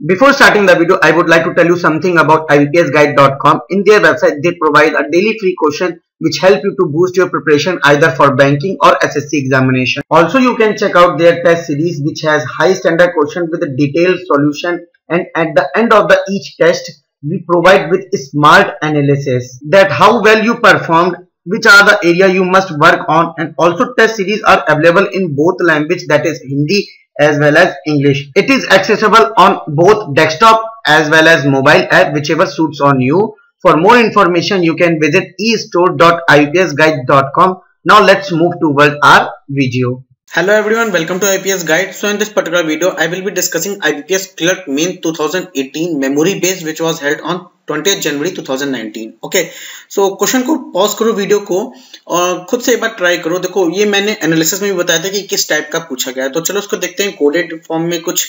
Before starting the video, I would like to tell you something about IBPSguide.com. In their website, they provide a daily free question which help you to boost your preparation either for banking or SSC examination. Also, you can check out their test series which has high standard question with a detailed solution, and at the end of each test, we provide with smart analysis that how well you performed, which are the area you must work on, and also test series are available in both language, that is Hindi as well as English. It is accessible on both desktop as well as mobile app, whichever suits on you. For more information, you can visit estore.ibpsguide.com. Now let's move towards our video. Hello everyone, welcome to IPS Guide. So in this particular video, I will be discussing IBPS Clerk Main 2018 memory base which was held on 20th January 2019. Okay, so question को pause करो video को और खुद से एक बार try करो. देखो ये मैंने एनालिसिस में भी बताया था कि किस टाइप का पूछा गया है. तो चलो उसको देखते हैं. कोडेड फॉर्म में कुछ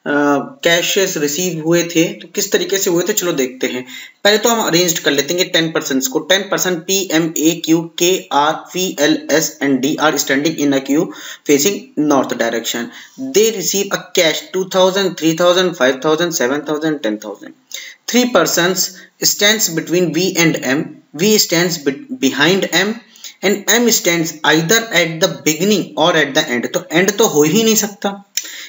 कैशेस रिसीव हुए थे तो किस तरीके से हुए थे चलो देखते हैं. पहले तो हम अरेंज कर लेते हैं 10% को. 10% PMAQ KRVLS and D are standing in a queue facing north direction. They receive a cash 2000, 3000, 5000, 7000, 10000. 3% stands between V and M. V stands behind M and M stands either at the beginning or at the end. तो end तो हो ही नहीं सकता.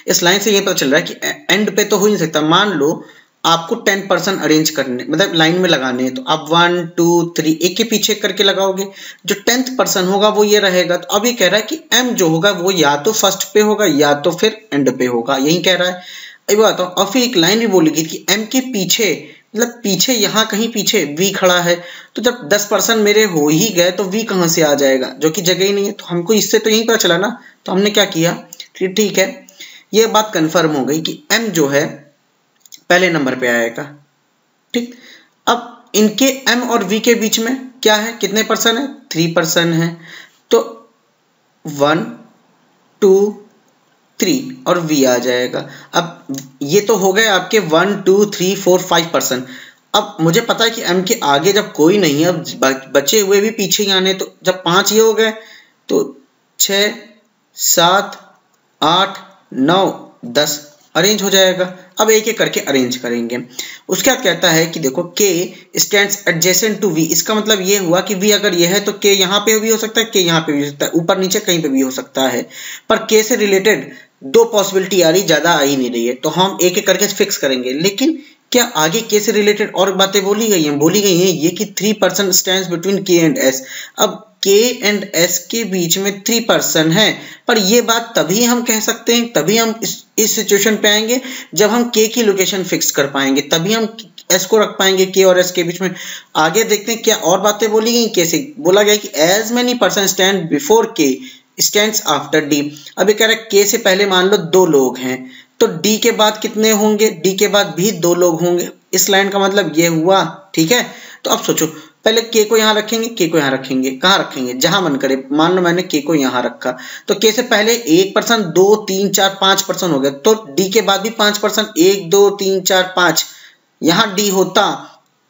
इस line से ये पता चल रहा है कि end पे तो हो ही नहीं सकता. मान लो आपको 10% अरेंज करने मतलब लाइन में लगाने हैं तो आप 1 2 3 एक के पीछे करके लगाओगे. जो 10th पर्सन होगा वो ये रहेगा. तो अब ये कह रहा है कि M जो होगा वो या तो फर्स्ट पे होगा या तो फिर एंड पे होगा. यही कह रहा है. अब बात और फिर एक लाइन भी बोलेगी कि M के पीछे मतलब पीछे यहाँ कहीं पीछे V खड़ा है. तो जब 10% मेरे हो ही गए तो V कहाँ से आ जाएगा जो कि जगह ही नहीं है. तो हमको इससे तो यही पता चला ना. तो हमने क्या किया, ठीक है ये बात कंफर्म हो गई कि M जो है पहले नंबर पे आएगा. ठीक, अब इनके M और V के बीच में क्या है, कितने परसेंट है, 3% है. तो 1 2 3 और V आ जाएगा. अब ये तो हो गए आपके 1 2 3 4 5%. अब मुझे पता है कि M के आगे जब कोई नहीं है, अब बचे हुए भी पीछे ही आने. तो जब 5 ये हो गए तो 6 7 8 9 10 अरेंज हो जाएगा. अब एक एक करके अरेंज करेंगे. उसके बाद कहता है कि देखो K stands adjacent to V. इसका मतलब ये हुआ कि V अगर ये है तो K यहाँ पे भी हो सकता है, K यहाँ पे भी हो सकता है, ऊपर नीचे कहीं पे भी हो सकता है. पर K से रिलेटेड दो पॉसिबिलिटी आ रही, ज्यादा आ ही नहीं रही है. तो हम एक एक करके फिक्स करेंगे. लेकिन क्या आगे K से रिलेटेड और बातें बोली गई हैं ये कि 3% stands between K and S. अब K एंड S के बीच में 3% है. पर ये बात तभी हम कह सकते हैं, तभी हम इस सिचुएशन पे आएंगे जब हम K की लोकेशन फिक्स कर पाएंगे, तभी हम S को रख पाएंगे K और S के बीच में. आगे देखते हैं क्या और बातें बोली गई. कैसे बोला गया कि as many person stand before K stands after D. अब ये कह रहा है K से पहले मान लो 2 लोग हैं तो D के बाद कितने होंगे, D के बाद भी 2 लोग होंगे. इस लाइन का मतलब ये हुआ. ठीक है, तो अब सोचो पहले K को यहाँ रखेंगे, K को यहाँ रखेंगे, कहाँ रखेंगे, जहां मन करे. मान लो मैंने K को यहाँ रखा तो K से पहले 1%, 2 3 4 5% हो गया. तो D के बाद भी 5%, 1 2 3 4 5. यहाँ D होता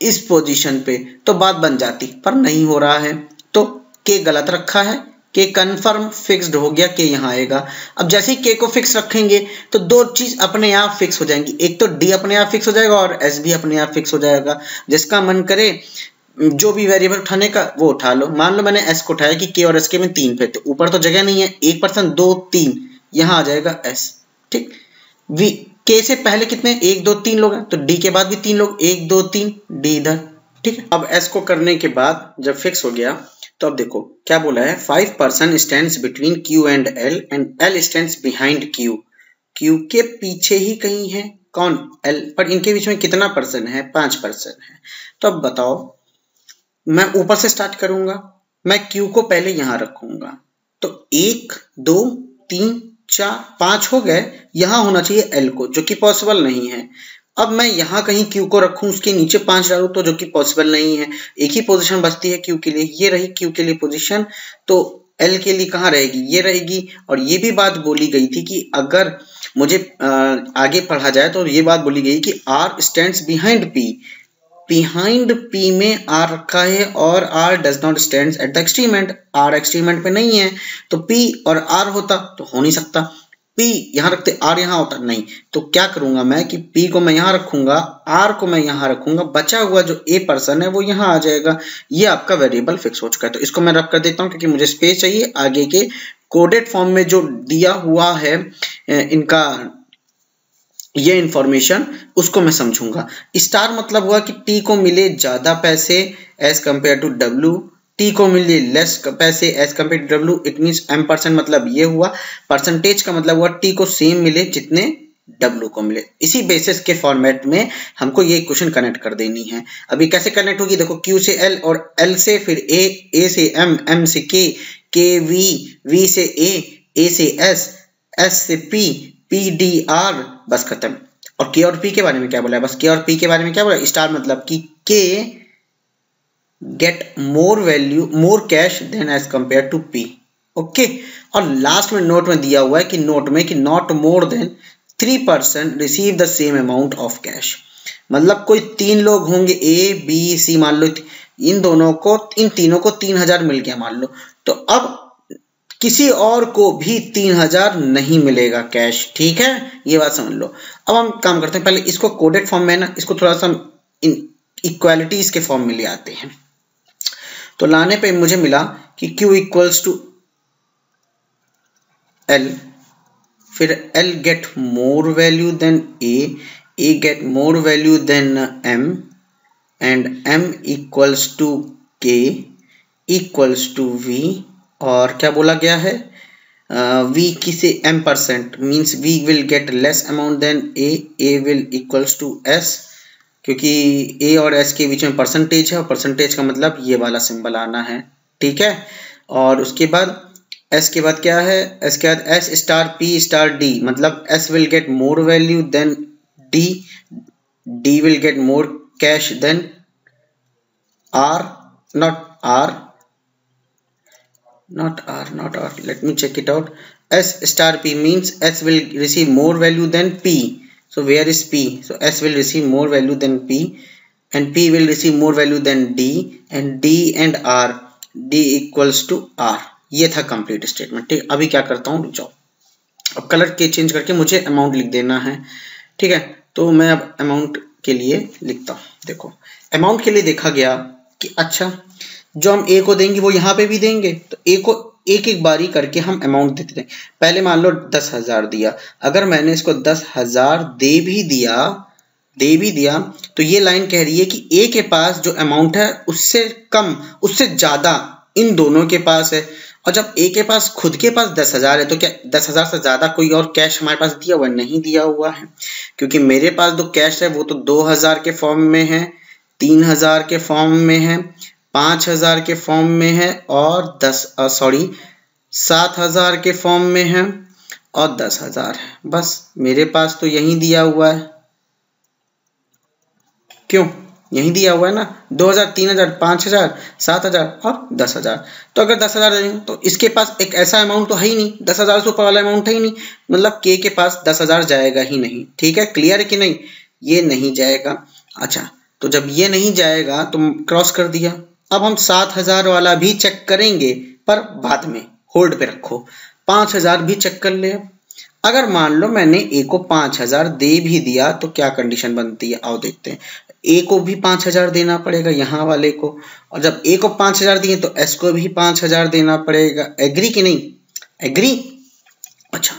इस पोजीशन पे तो बात बन जाती, पर नहीं हो रहा है. तो K गलत रखा है. K कंफर्म फिक्स्ड हो गया, K यहाँ आएगा. अब जैसे ही K को फिक्स रखेंगे तो दो चीज अपने आप फिक्स हो जाएंगी. एक तो D अपने आप फिक्स हो जाएगा और S भी अपने आप फिक्स हो जाएगा. जिसका मन करे जो भी वेरिएबल उठाने का वो उठा लो. मान लो मैंने S को उठाया कि K और S के में 3 पे, तो ऊपर तो जगह नहीं है, 1% 2 3 यहाँ आ जाएगा S. ठीक, V K से पहले कितने 1 2 3 लोग हैं तो D के बाद भी 3 लोग, 1 2 3 D इधर. ठीक है, अब S को करने के बाद जब फिक्स हो गया तो अब देखो क्या बोला है. 5% stands between Q and L stands behind Q. Q के पीछे ही कहीं है कौन, L. पर इनके बीच में कितना परसेंट है, 5% है. तो अब बताओ, मैं ऊपर से स्टार्ट करूंगा. मैं Q को पहले यहां रखूंगा तो 1 2 3 4 5 हो गए. यहां होना चाहिए L को, जो कि पॉसिबल नहीं है. अब मैं यहाँ कहीं Q को रखूं, उसके नीचे 5 डालूं तो जो कि पॉसिबल नहीं है. एक ही पोजीशन बचती है Q के लिए, ये रही Q के लिए पोजीशन. तो L के लिए कहाँ रहेगी, ये रहेगी. और ये भी बात बोली गई थी कि अगर मुझे आगे पढ़ा जाए तो ये बात बोली गई कि R stands behind P. Behind P में R रखा है और R does not stand at the extreme and, R extreme and पे नहीं है, तो P और R होता तो हो नहीं सकता। P यहाँ रखते R यहाँ होता नहीं, तो क्या करूंगा मैं कि P को मैं यहाँ रखूंगा, R को मैं यहाँ रखूंगा, बचा हुआ जो A पर्सन है वो यहाँ आ जाएगा। ये आपका वेरिएबल फिक्स हो चुका है। तो इसको मैं रब कर देता हूँ क्योंकि मुझे स्पेस चाहिए, आगे के कोडेड फॉर्म में जो दिया हुआ है इनका ये इंफॉर्मेशन उसको मैं समझूंगा। स्टार मतलब हुआ कि T को मिले ज्यादा पैसे as compare to W, T को मिले लेस पैसे as compare to W, it means M% मतलब ये हुआ, परसेंटेज का मतलब हुआ T को सेम मिले जितने W को मिले। इसी बेसिस के फॉर्मेट में हमको ये क्वेश्चन कनेक्ट कर देनी है। अभी कैसे कनेक्ट होगी देखो, Q से L और L से फिर A से M, M से K, K V, V से A से S, S से P, P D R, बस खत्म। और K और P के बारे में क्या बोला है, बस K और P के बारे में क्या बोला, स्टार मतलब कि K get more value more cash than as compare to P, okay. और लास्ट में नोट में दिया हुआ है कि नोट में कि not more than 3% receive the same amount of cash, मतलब कोई 3 लोग होंगे A B C, मान लो इन तीनों को 3000 मिल गया मान लो, तो अब किसी और को भी 3000 नहीं मिलेगा कैश, ठीक है, ये बात समझ लो। अब हम काम करते हैं, पहले इसको कोडेड फॉर्म में ना, इसको थोड़ा सा इक्वालिटीज के फॉर्म में ले आते हैं। तो लाने पे मुझे मिला कि Q इक्वल्स टू L, फिर L get more value than A get more value than M, एंड M equals to K equals to V, और क्या बोला गया है, V किसे M% means V will get less amount than A will equals to S, क्योंकि A और S के बीच में परसेंटेज है और परसेंटेज का मतलब ये वाला सिंबल आना है, ठीक है। और उसके बाद S के बाद क्या है, S के बाद S star P star D, मतलब S will get more value than D will get more cash than R, not R, let me check it out. S star P means S will receive more value than P, so where is P, so S will receive more value than P and P will receive more value than D, and D and R, D equals to R। ये था complete statement, ठीक। अभी क्या करता हूँ, जाओ अब colour के चेंज करके मुझे अमाउंट लिख देना है, ठीक है। तो मैं अब अमाउंट के लिए लिखता हूँ। देखो अमाउंट के लिए देखा गया कि अच्छा जो हम A को देंगे वो यहाँ पे भी देंगे, तो A को एक एक बारी करके हम अमाउंट देते हैं। पहले मान लो 10,000 दिया, अगर मैंने इसको 10,000 दे भी दिया तो ये लाइन कह रही है कि A के पास जो अमाउंट है उससे कम उससे ज्यादा इन दोनों के पास है, और जब A के पास खुद के पास 10,000 है तो क्या 10,000 से ज्यादा कोई और कैश हमारे पास दिया हुआ नहीं दिया हुआ है, क्योंकि मेरे पास जो कैश है वो तो 2,000 के फॉर्म में है, 3,000 के फॉर्म में है, 5,000 के फॉर्म में है और 7,000 के फॉर्म में है और 10,000 है। बस मेरे पास तो यही दिया हुआ है, क्यों यही दिया हुआ है ना, 2,000 3,000 5,000 7,000 और 10,000। तो अगर 10,000 देंगे तो इसके पास एक ऐसा अमाउंट तो है ही नहीं, 10,000 से ऊपर वाला अमाउंट है ही नहीं, मतलब K के पास 10,000 जाएगा ही नहीं, ठीक है, क्लियर है कि नहीं, ये नहीं जाएगा। अच्छा तो जब ये नहीं जाएगा तो क्रॉस कर दिया। अब हम 7,000 वाला भी चेक करेंगे, पर बाद में होल्ड पे रखो, 5,000 भी चेक कर ले। अगर मान लो मैंने A को 5,000 दे भी दिया तो क्या कंडीशन बनती है, आओ देखते हैं। A को भी 5,000 देना पड़ेगा यहाँ वाले को, और जब A को 5,000 दिए तो S को भी 5,000 देना पड़ेगा, एग्री कि नहीं, एग्री। अच्छा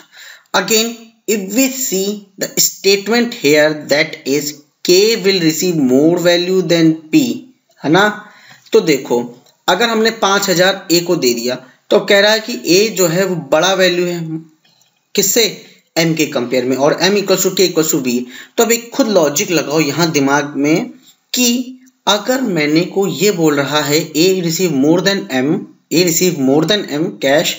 again if we see the statement here that is K will receive more value than P, है ना। तो देखो अगर हमने 5,000 A को दे दिया तो कह रहा है कि A जो है वो बड़ा वैल्यू है किससे, M के कंपेयर में, और M equal to K equal to V। तो अब एक खुद लॉजिक लगाओ यहाँ दिमाग में कि अगर मैंने को ये बोल रहा है A receive more than M cash,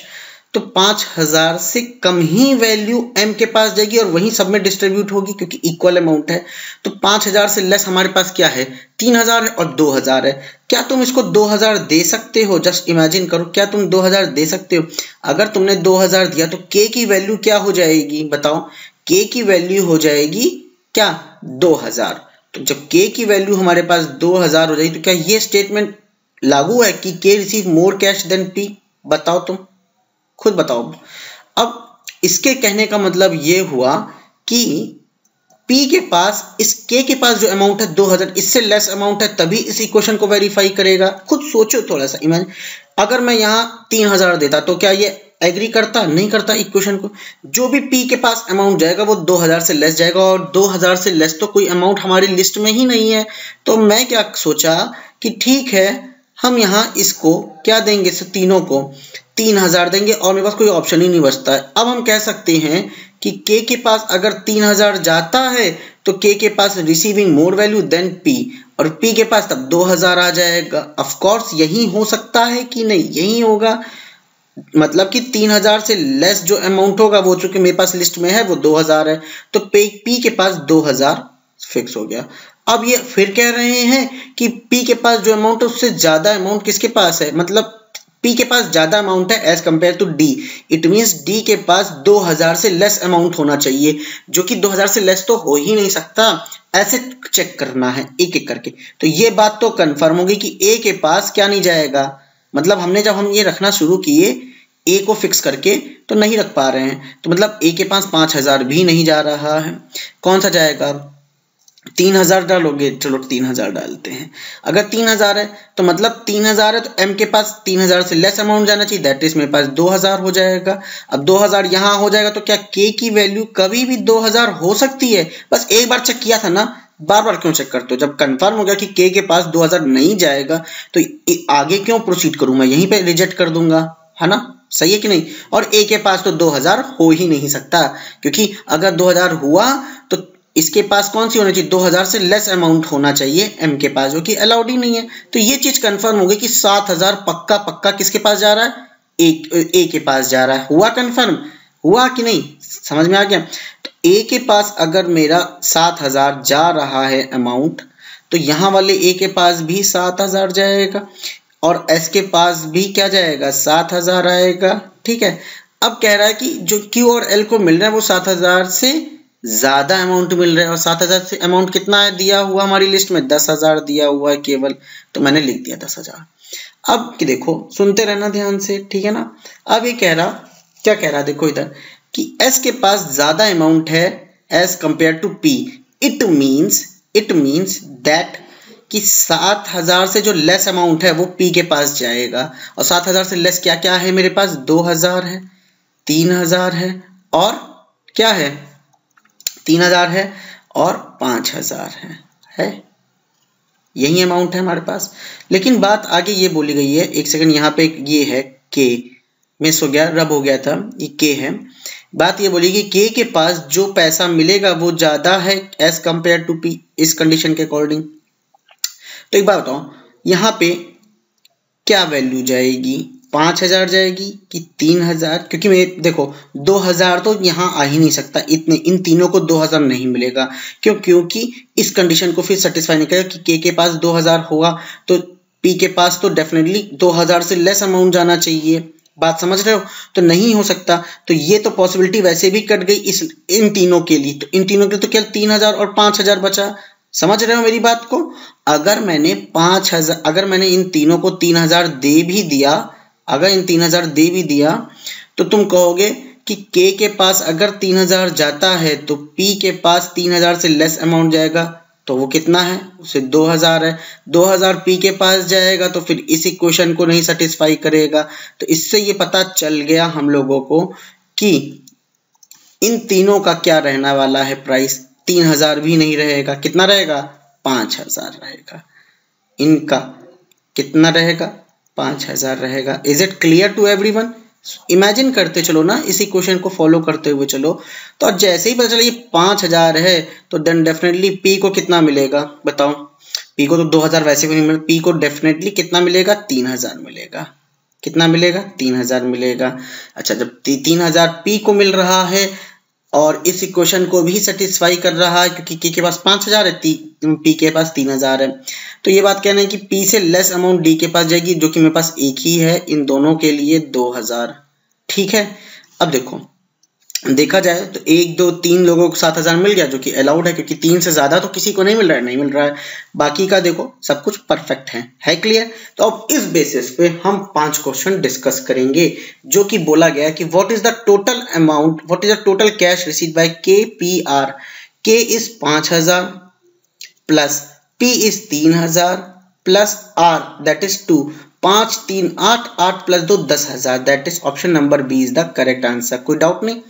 तो 5,000 से कम ही वैल्यू M के पास जाएगी और वहीं सब में डिस्ट्रीब्यूट होगी क्योंकि इक्वल अमाउंट है। तो 5,000 से लेस हमारे पास क्या है, 3,000 है और 2,000 है। क्या तुम इसको 2,000 दे सकते हो, जस्ट इमेजिन करो, क्या तुम 2,000 दे सकते हो। अगर तुमने 2,000 दिया तो K की वैल्यू क्या हो जाएगी बताओ, K की वैल्यू हो जाएगी क्या 2,000, तो जब के की वैल्यू हमारे पास 2000 हो जाएगी तो क्या ये स्टेटमेंट लागू है कि K receive more cash than P? बताओ, तुम खुद बताओ। अब इसके कहने का मतलब ये हुआ कि पी के पास इस के के पास जो अमाउंट है 2000 इससे लेस अमाउंट है, तभी इस इक्वेशन को वेरीफाई करेगा। खुद सोचो थोड़ा सा, इमेजिन अगर मैं यहाँ 3000 देता तो क्या ये एग्री करता? नहीं करता इक्वेशन को। जो भी पी के पास अमाउंट जाएगा वो 2000 से लेस जाएगा, और 2000 से लेस तो कोई अमाउंट हमारी लिस्ट में ही नहीं है। तो मैं क्या सोचा कि ठीक है, हम यहाँ इसको क्या देंगे, तीनों को 3000 देंगे, और मेरे पास कोई ऑप्शन ही नहीं बचता है। अब हम कह सकते हैं कि के के पास अगर 3000 जाता है तो के के पास receiving more value than P, और पी के पास तब 2000 आ जाएगा। ऑफ कोर्स यही हो सकता है कि नहीं? यही होगा, मतलब कि 3000 से लेस जो अमाउंट होगा वो चूंकि मेरे पास लिस्ट में है वो 2000 है, तो पी के पास 2000 फिक्स हो गया। अब ये फिर कह रहे हैं कि पी के पास जो अमाउंट है उससे ज्यादा अमाउंट किसके पास है, मतलब पी के पास ज्यादा अमाउंट है as compare to D. It means D के पास 2000 से लेस अमाउंट होना चाहिए, जो कि 2000 से लेस तो हो ही नहीं सकता। ऐसे चेक करना है एक एक करके। तो ये बात तो कंफर्म होगी कि ए के पास क्या नहीं जाएगा, मतलब हमने जब हम ये रखना शुरू किए ए को फिक्स करके तो नहीं रख पा रहे हैं, तो मतलब ए के पास 5000 भी नहीं जा रहा है। कौन सा जाएगा? 3000 डालोगे, चलो 3000 डालते हैं। अगर 3000 है तो मतलब 3000 है तो एम के पास 3000 से लेस अमाउंट जाना चाहिए, दैट इज मेरे पास 2000 हो जाएगा। अब 2000 यहाँ हो जाएगा तो क्या के की वैल्यू कभी भी 2000 हो सकती है? बस एक बार चेक किया था ना, बार बार क्यों चेक करते हो? जब कंफर्म हो गया कि के पास 2000 नहीं जाएगा तो आगे क्यों प्रोसीड करूं, मैं यहीं पे रिजेक्ट कर दूंगा, है ना? सही है कि नहीं? और ए के पास तो 2000 हो ही नहीं सकता, क्योंकि अगर 2000 हुआ तो इसके पास कौन सी होनी चाहिए? 2000 से लेस अमाउंट होना चाहिए एम के पास, जो कि अलाउड ही नहीं है। तो ये चीज कंफर्म हो गई कि 7000 पक्का पक्का किसके पास जा रहा है? ए के पास जा रहा है। हुआ कंफर्म? हुआ कि नहीं? समझ में आ गया? तो ए के पास अगर मेरा 7000 जा रहा है अमाउंट, तो यहाँ वाले ए के पास भी 7000 जाएगा, और एस के पास भी क्या जाएगा? 7000 आएगा। ठीक है, अब कह रहा है कि जो क्यू और एल को मिल रहा है वो 7000 से ज्यादा अमाउंट मिल रहा है, और 7000 से अमाउंट कितना है दिया हुआ हमारी लिस्ट में? 10000 दिया हुआ है केवल, तो मैंने लिख दिया 10000। अब कि देखो, सुनते रहना ध्यान से, ठीक है ना? अब ये कह रहा, क्या कह रहा, देखो इधर कि एस के पास ज्यादा अमाउंट है as compare to P. It means that कि 7000 से जो लेस अमाउंट है वो पी के पास जाएगा, और 7000 से लेस क्या क्या है मेरे पास? 2000 है, 3000 है, और क्या है? 3000 है और 5000 है यही अमाउंट है हमारे पास। लेकिन बात आगे ये बोली गई है, एक सेकंड, यहाँ पे ये है के, मिस हो गया, रब हो गया था, ये के है। बात ये बोली कि के के पास जो पैसा मिलेगा वो ज्यादा है एज कंपेयर टू पी, इस कंडीशन के अकॉर्डिंग। तो एक बात बताओ, यहाँ पे क्या वैल्यू जाएगी? 5000 जाएगी कि 3000? क्योंकि मैं देखो 2000 तो यहाँ आ ही नहीं सकता, इतने इन तीनों को 2000 नहीं मिलेगा। क्योंकि इस कंडीशन को फिर सेटिस्फाई नहीं करेगा कि के पास 2000 होगा तो पी के पास तो डेफिनेटली 2000 से लेस अमाउंट जाना चाहिए। बात समझ रहे हो? तो नहीं हो सकता। तो ये तो पॉसिबिलिटी वैसे भी कट गई इन तीनों के लिए। तो इन तीनों के लिए तो क्या 3000 और 5000 बचा। समझ रहे हो मेरी बात को? अगर मैंने इन तीनों को 3000 दे भी दिया, अगर इन 3000 दे भी दिया तो तुम कहोगे कि के पास अगर 3000 जाता है तो पी के पास 3000 से लेस अमाउंट जाएगा, तो वो कितना है? उसे 2000 है। 2000 पी के पास जाएगा तो फिर इस इक्वेशन को नहीं सेटिस्फाई करेगा। तो इससे ये पता चल गया हम लोगों को कि इन तीनों का क्या रहने वाला है प्राइस। 3000 भी नहीं रहेगा, कितना रहेगा? 5000 रहेगा। इनका कितना रहेगा? 5000 रहेगा। Is it clear to everyone? Imagine करते चलो ना, इसी क्वेश्चन को फॉलो करते हुए चलो। तो जैसे ही पता चला ये 5000 है तो देन डेफिनेटली पी को कितना मिलेगा बताओ? पी को तो 2000 वैसे भी नहीं मिलेगा, पी को डेफिनेटली कितना मिलेगा? 3000 मिलेगा। कितना मिलेगा? 3000 मिलेगा। अच्छा, जब 3000 पी को मिल रहा है और इस इक्वेशन को भी सेटिस्फाई कर रहा है क्योंकि के पास 5000 है, पी के पास 3000 है, तो ये बात कहना है कि पी से लेस अमाउंट डी के पास जाएगी, जो कि मेरे पास एक ही है इन दोनों के लिए 2000। ठीक है, अब देखो देखा जाए तो 1 2 3 लोगों को 7,000 मिल गया, जो कि अलाउड है, क्योंकि 3 से ज्यादा तो किसी को नहीं मिल रहा है। बाकी का देखो सब कुछ परफेक्ट है क्लियर। तो अब इस बेसिस पे हम 5 क्वेश्चन डिस्कस करेंगे, जो कि बोला गया है कि what is the total amount, what is the total cash received by KPR। K is 5,000 plus P is 3,000 plus R that is 2। 5 3 8 8 plus 2 10,000 that is option number B is the correct answer. कोई doubt नहीं,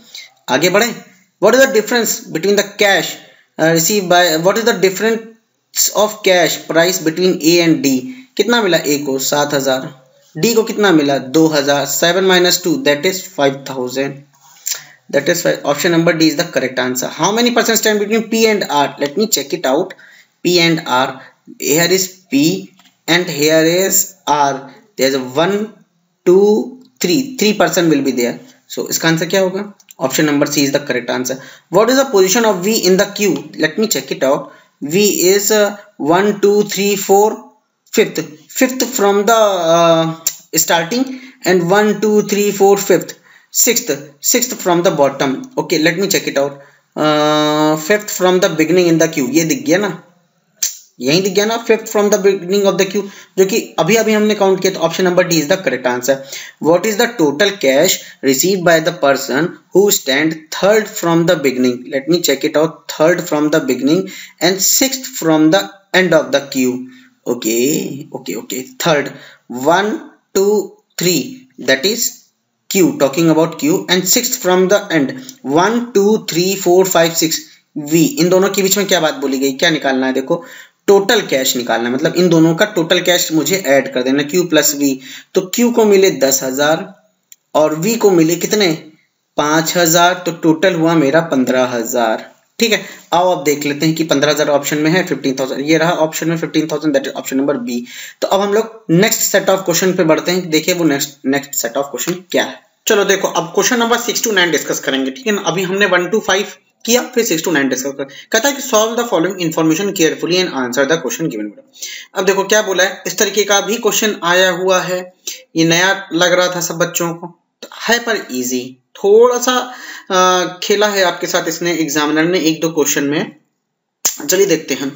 आगे बढ़े। What is the difference between the cash receive by, what is the difference of cash price between A and D। कितना मिला A को 7,000, D को कितना मिला 2,000। 7 minus 2 that is 5,000, that is option number D is the correct answer. How many percent stand between P and R? Let me check it out. P and R, here is P and here is R. There's a 1 2 3% will be there. So इसका answer क्या होगा? Option number C is the correct answer. What is the position of V in the queue? Let me check it out. V is 1 2 3 4 fifth from the starting, and 1 2 3 4 5th, sixth from the bottom. Okay, let me check it out. Fifth from the beginning in the queue, ये दिख गया ना, यही दिख गया ना, fifth from the beginning of the queue, जो कि अभी हमने काउंट किया। तो option number D is the correct answer. What is the total cash received by the person who stand third from the beginning. Let me check it out. Third from the beginning and sixth from the end of the queue. Okay third 1 2 3 that is Q, talking about Q, and sixth from the end 1 2 3 4 5 6 V। इन दोनों के बीच में क्या बात बोली गई, क्या निकालना है? देखो टोटल कैश निकालना है, मतलब इन दोनों का टोटल कैश मुझे ऐड कर देना, Q प्लस V। तो Q को मिले 10,000 और V को मिले कितने 5,000, तो टोटल हुआ मेरा 15,000। ठीक है, आओ अब देख लेते हैं कि 15,000 ऑप्शन में है, 15,000 ये रहा ऑप्शन में, 15,000 that is option number B. तो अब हम लोग नेक्स्ट सेट ऑफ क्वेश्चन पे बढ़ते हैं, देखिए वो नेक्स्ट सेट ऑफ क्वेश्चन क्या है। चलो देखो, अब क्वेश्चन नंबर 6 to 9 डिस्कस करेंगे। ठीक है ना, अभी हमने 1 to 5 किया, फिर 6 to 9 डिस्कस कर। कहता है कि solve the following information carefully and answer the question given below. अब देखो क्या बोला है, इस तरीके का भी क्वेश्चन आया हुआ है, ये नया लग रहा था सब बच्चों को, तो है पर इजी, थोड़ा सा खेला है आपके साथ इसने एग्जामिनर ने 1-2 क्वेश्चन में। चलिए देखते हैं।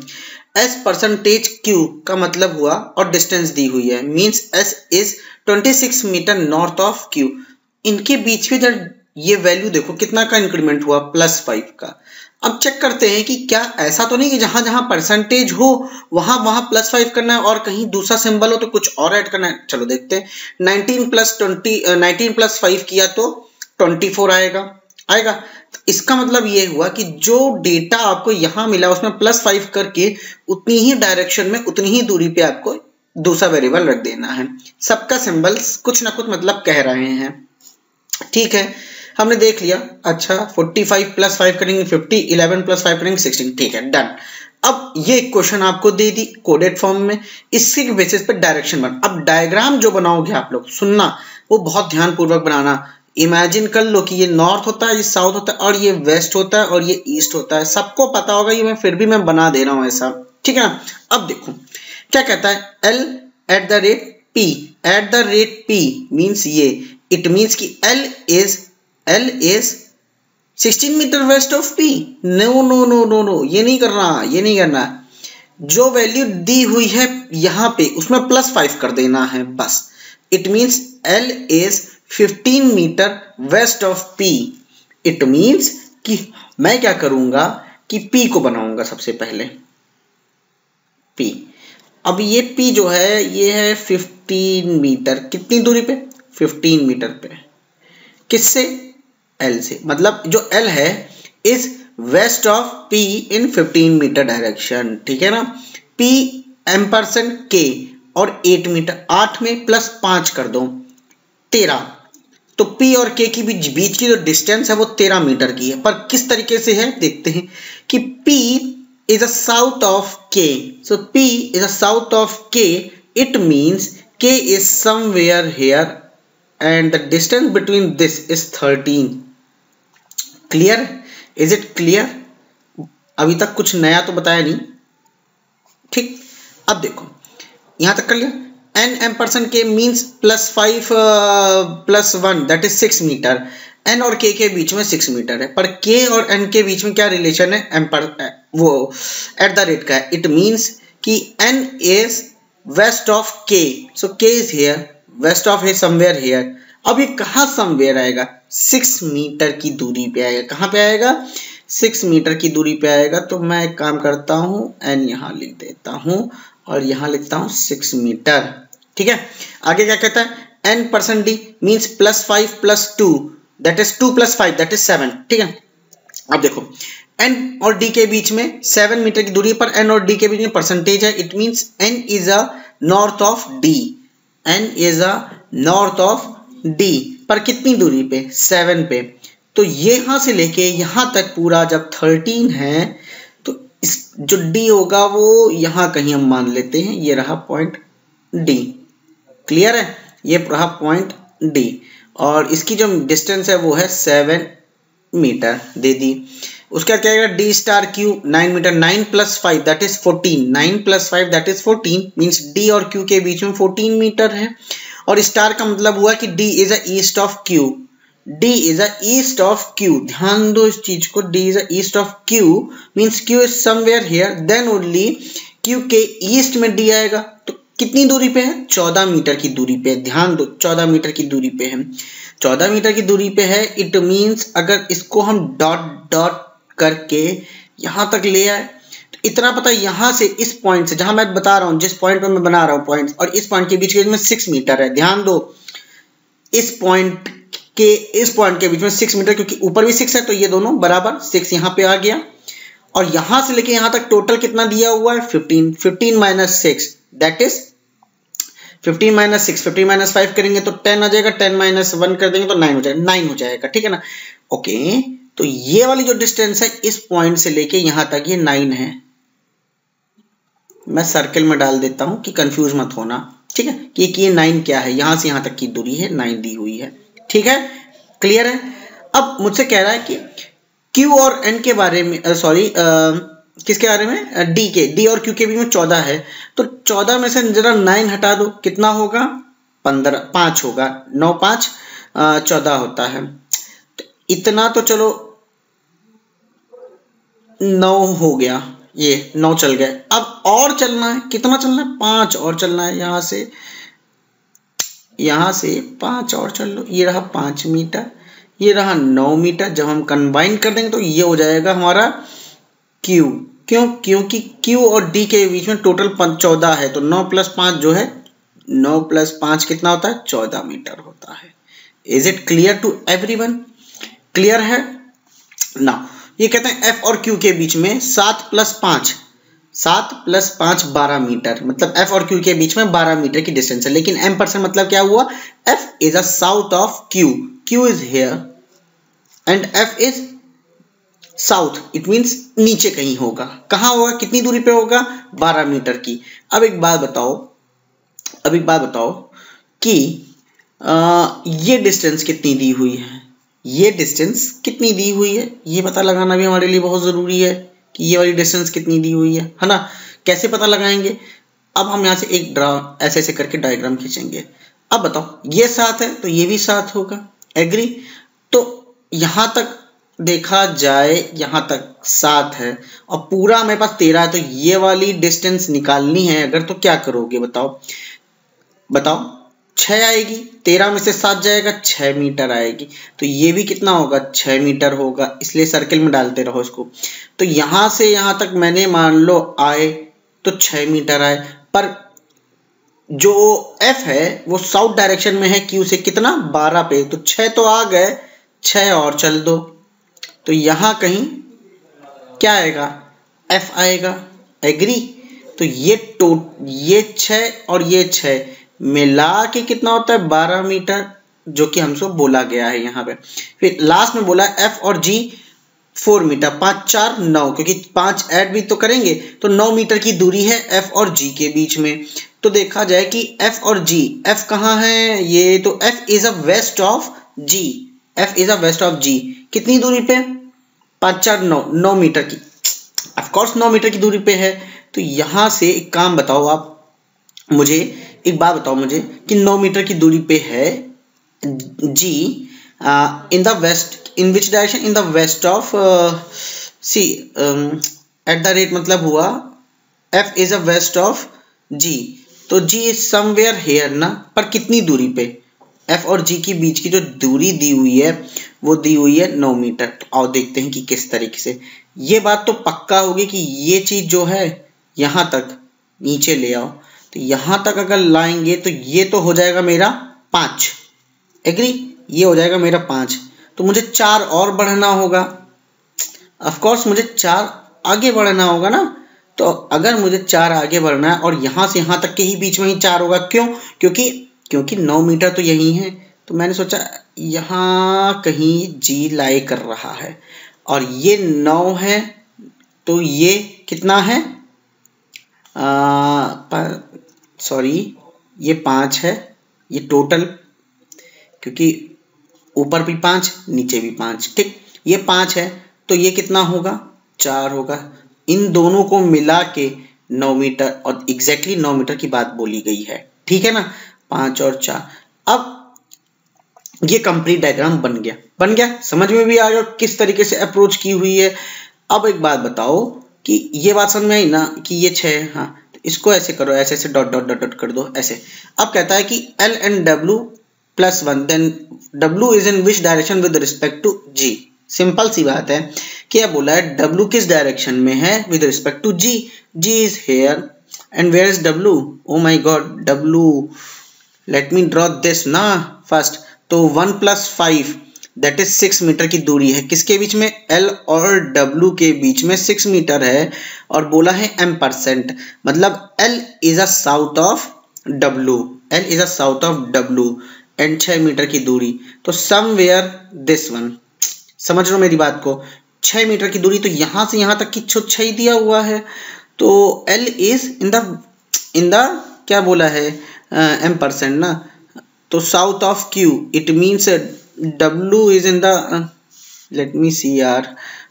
S परसेंटेज Q का मतलब हुआ और डिस्टेंस दी हुई है, means S is 26 meter north of Q। इनके बीच में जब ये वैल्यू देखो कितना का इंक्रीमेंट हुआ, +5 का। अब चेक करते हैं कि क्या ऐसा तो नहीं कि जहां जहां परसेंटेज हो वहां +5 करना है और कहीं दूसरा सिंबल हो तो कुछ और ऐड करना है। चलो देखते हैं। 19 + 5 किया तो 24 आएगा। तो इसका मतलब ये हुआ कि जो डेटा आपको यहां मिला उसमें +5 करके उतनी ही डायरेक्शन में, उतनी ही दूरी पे आपको दूसरा वेरिएबल रख देना है। सबका सिंबल्स कुछ ना कुछ मतलब कह रहे हैं। ठीक है, हमने देख लिया। अच्छा, 45 + 5 करेंगे 50, 11 + 5 करेंगे 16। ठीक है, डन। अब ये क्वेश्चन आपको दे दी कोडेड फॉर्म में, इसके बेसिस पे डायरेक्शन बन। अब डायग्राम जो बनाओगे आप लोग, सुनना वो बहुत ध्यानपूर्वक बनाना। इमेजिन कर लो कि ये नॉर्थ होता है, ये साउथ होता है, और ये वेस्ट होता है, और ये ईस्ट होता है। सबको पता होगा ये, मैं फिर भी मैं बना दे रहा हूं ऐसा। ठीक है ना। अब देखो क्या कहता है, L@P मीन्स ये, इट मीन्स कि L is 16 meter west of P। No, ये नहीं करना। जो वैल्यू दी हुई है यहां पे उसमें +5 कर देना है बस। It means L is 15 meter west of P। It means कि मैं क्या करूंगा कि P को बनाऊंगा सबसे पहले। P, अब ये P जो है ये है 15 मीटर, कितनी दूरी पे 15 मीटर पे, किससे L से, मतलब जो L है is west of P in 15 meter direction. ठीक है ना। P (K) और 8 मीटर, 8 में +5 कर दो 13, तो P और K की बीच की जो डिस्टेंस है वो 13 मीटर की है। पर किस तरीके से है देखते हैं कि P is a south of K, so P is a south of K, it means K is somewhere here and the distance between this is 13. Clear? Is it clear? अभी तक कुछ नया तो बताया नहीं। ठीक, अब देखो यहां तक कर लिया। N (M%K) means +5 + 1 that is 6 metre, n और k के बीच में 6 मीटर है, पर k और n के बीच में क्या रिलेशन है, m पर वो एट द रेट का है। इट मीन्स कि n is west of k, so k is here, west of is somewhere here. अब ये कहाँ समवेयर आएगा, 6 मीटर की दूरी पे आएगा। कहाँ पे आएगा, 6 मीटर की दूरी पे आएगा। तो मैं एक काम करता हूँ, n यहाँ लिख देता हूँ और यहाँ लिखता हूँ 6 मीटर। ठीक है, आगे क्या कहता है, n% d means +5 + 2 that is 2 + 5 that is 7। ठीक है, अब देखो n और d के बीच में 7 मीटर की दूरी पर n और d के बीच में परसेंटेज है। It means n is a north of d, n is a north of d पर कितनी दूरी पे, 7 पे। तो यहाँ से लेके यहाँ तक पूरा जब 13 है तो इस जो d होगा वो यहाँ कहीं हम मान लेते हैं, ये रहा पॉइंट d। क्लियर है, ये रहा पॉइंट d और इसकी जो डिस्टेंस है वो है 7 मीटर दे दी। उसका क्या आएगा, d star q 9 meter, 9 + 5 that is 14, 9 + 5 that is 14 means d और q के बीच में 14 मीटर है। और स्टार का मतलब हुआ कि d is a east of q, d is a east of q। ध्यान दो इस चीज को, d is a east of q means q is somewhere here, then only q के ईस्ट में d आएगा। तो कितनी दूरी पे है, 14 मीटर की दूरी पे। ध्यान दो 14 मीटर की दूरी पे है, 14 मीटर की दूरी पे है। इट मीन्स अगर इसको हम डॉट डॉट करके यहाँ तक ले आए तो इतना पता है, यहाँ से इस पॉइंट से जहां मैं बता रहा हूँ, जिस पॉइंट पे मैं बना रहा हूँ पॉइंट और इस पॉइंट के बीच में 6 मीटर है। ध्यान दो इस पॉइंट के बीच में 6 मीटर, क्योंकि ऊपर भी 6 है तो ये दोनों बराबर 6 यहाँ पे आ गया। और यहां से लेके यहां तक टोटल कितना दिया हुआ है, 15, 15 - 6 दैट इज 15 - 6, 15 - 5 करेंगे तो 10 आ जाएगा, 10 - 1 कर देंगे तो 9 हो जाएगा, 9 हो जाएगा। ठीक है ना, ओके। तो ये वाली जो डिस्टेंस है इस पॉइंट से लेके यहां तक ये 9 है। मैं सर्कल में डाल देता हूं कि कंफ्यूज मत होना। ठीक है, कि ये 9 क्या है, यहां से यहां तक की दूरी है 9 दी हुई है। ठीक है, क्लियर है। अब मुझसे कह रहा है कि Q और N के बारे में, सॉरी किसके बारे में, D और Q के बीच में 14 है। तो 14 में से जरा 9 हटा दो, कितना होगा, 5 होगा, 9 × 5 = 14 होता है। तो इतना तो चलो 9 हो गया, ये 9 चल गए। अब और चलना है, कितना चलना है, 5 और चलना है। यहाँ से 5 और चल लो, ये रहा 5 मीटर, ये रहा 9 मीटर। जब हम कंबाइन कर देंगे तो ये हो जाएगा हमारा Q। क्यों, क्योंकि Q और D के बीच में टोटल 14 है, तो 9 + 5 जो है, 9 + 5 कितना होता है, 14 मीटर होता है। Is it clear to everyone, clear है ना। ये कहते हैं F और Q के बीच में 7 + 5 12 मीटर, मतलब F और Q के बीच में 12 मीटर की डिस्टेंस है। लेकिन m% मतलब क्या हुआ, F is a south of Q, Q is here and F is south, it means नीचे कहीं होगा। कहाँ होगा, कितनी दूरी पे होगा, 12 मीटर की। अब एक बात बताओ कि ये डिस्टेंस कितनी दी हुई है, ये डिस्टेंस कितनी दी हुई है, ये पता लगाना भी हमारे लिए बहुत जरूरी है कि ये वाली डिस्टेंस कितनी दी हुई है ना। कैसे पता लगाएंगे, अब हम यहाँ से एक ऐसे करके डायग्राम खींचेंगे। अब बताओ ये 7 है तो ये भी 7 होगा, एग्री। तो यहाँ तक देखा जाए, यहाँ तक 7 है और पूरा मेरे पास 13 है, तो ये वाली डिस्टेंस निकालनी है अगर, तो क्या करोगे बताओ 6 आएगी, 13 में से 7 जाएगा, 6 मीटर आएगी। तो ये भी कितना होगा, 6 मीटर होगा, इसलिए सर्कल में डालते रहो इसको। तो यहाँ से यहाँ तक मैंने मान लो आए तो 6 मीटर आए, पर जो F है वो साउथ डायरेक्शन में है Q से, कितना, 12 पे, तो 6 तो आ गए, 6 और चल दो, तो यहाँ कहीं क्या आएगा, F आएगा, एग्री। तो ये 6 और ये 6 मिला के कितना होता है, 12 मीटर, जो कि हमसे बोला गया है यहाँ पे। फिर लास्ट में बोला F और G 4 मीटर, 5 × 4 = 9, क्योंकि 5 ऐड भी तो करेंगे तो 9 मीटर की दूरी है F और G के बीच में। तो देखा जाए कि F और G, F कहाँ है, ये तो F is a west of G, F is a west of G। कितनी दूरी पे, 5 × 4 = 9 मीटर की, ऑफकोर्स 9 मीटर की दूरी पे है। तो यहाँ से एक काम बताओ आप मुझे, एक बात बताओ मुझे कि 9 मीटर की दूरी पे है G, in the west, in which direction? In the west of see at the rate मतलब हुआ f is a west of g, तो g is somewhere here ना, पर कितनी दूरी पे? f और g के बीच की जो दूरी दी हुई है वो दी हुई है 9 मीटर। तो आओ देखते हैं कि किस तरीके से। ये बात तो पक्का होगी कि ये चीज जो है यहाँ तक नीचे ले आओ, तो यहाँ तक अगर लाएंगे तो ये तो हो जाएगा मेरा 5, एग्री, ये हो जाएगा मेरा 5। तो मुझे 4 और बढ़ना होगा, ऑफ कोर्स मुझे 4 आगे बढ़ना होगा ना। तो अगर मुझे 4 आगे बढ़ना है और यहाँ से यहाँ तक के ही बीच में ही 4 होगा, क्यों? क्योंकि 9 मीटर तो यही है। तो मैंने सोचा यहाँ कहीं जी लाई कर रहा है और ये 9 है, तो ये कितना है? सॉरी, ये 5 है, ये टोटल, क्योंकि ऊपर भी 5 नीचे भी 5, ठीक, ये 5 है, तो ये कितना होगा? 4 होगा। इन दोनों को मिला के 9 मीटर, और एग्जैक्टली 9 मीटर की बात बोली गई है, ठीक है ना, 5 और 4। अब ये कंप्लीट डायग्राम बन गया, समझ में भी आ गया किस तरीके से अप्रोच की हुई है। अब एक बात बताओ कि ये बात समझ में आई ना कि ये 6 है, हाँ, तो इसको ऐसे करो, ऐसे डॉट डॉट डॉट डॉट कर दो ऐसे। अब कहता है कि L and W + 1, then W is in which direction with respect to G। Simple सी बात है, क्या बोला है? W किस डायरेक्शन में है with respect to G? G is here and where is W? Oh my God, W, let me draw this ना फर्स्ट। तो 1 + 5 दैट इज 6 मीटर की दूरी है, किसके बीच में? L और W के बीच में 6 मीटर है, और बोला है m%, मतलब L is a south of W, L is a south of W and 6 meter की दूरी। तो समवेयर दिस वन, समझ लो मेरी बात को, 6 मीटर की दूरी, तो यहाँ से यहाँ तक की 6 दिया हुआ है। तो L इज इन द क्या बोला है? m% ना, तो south of Q, it means W is in the let me see यार,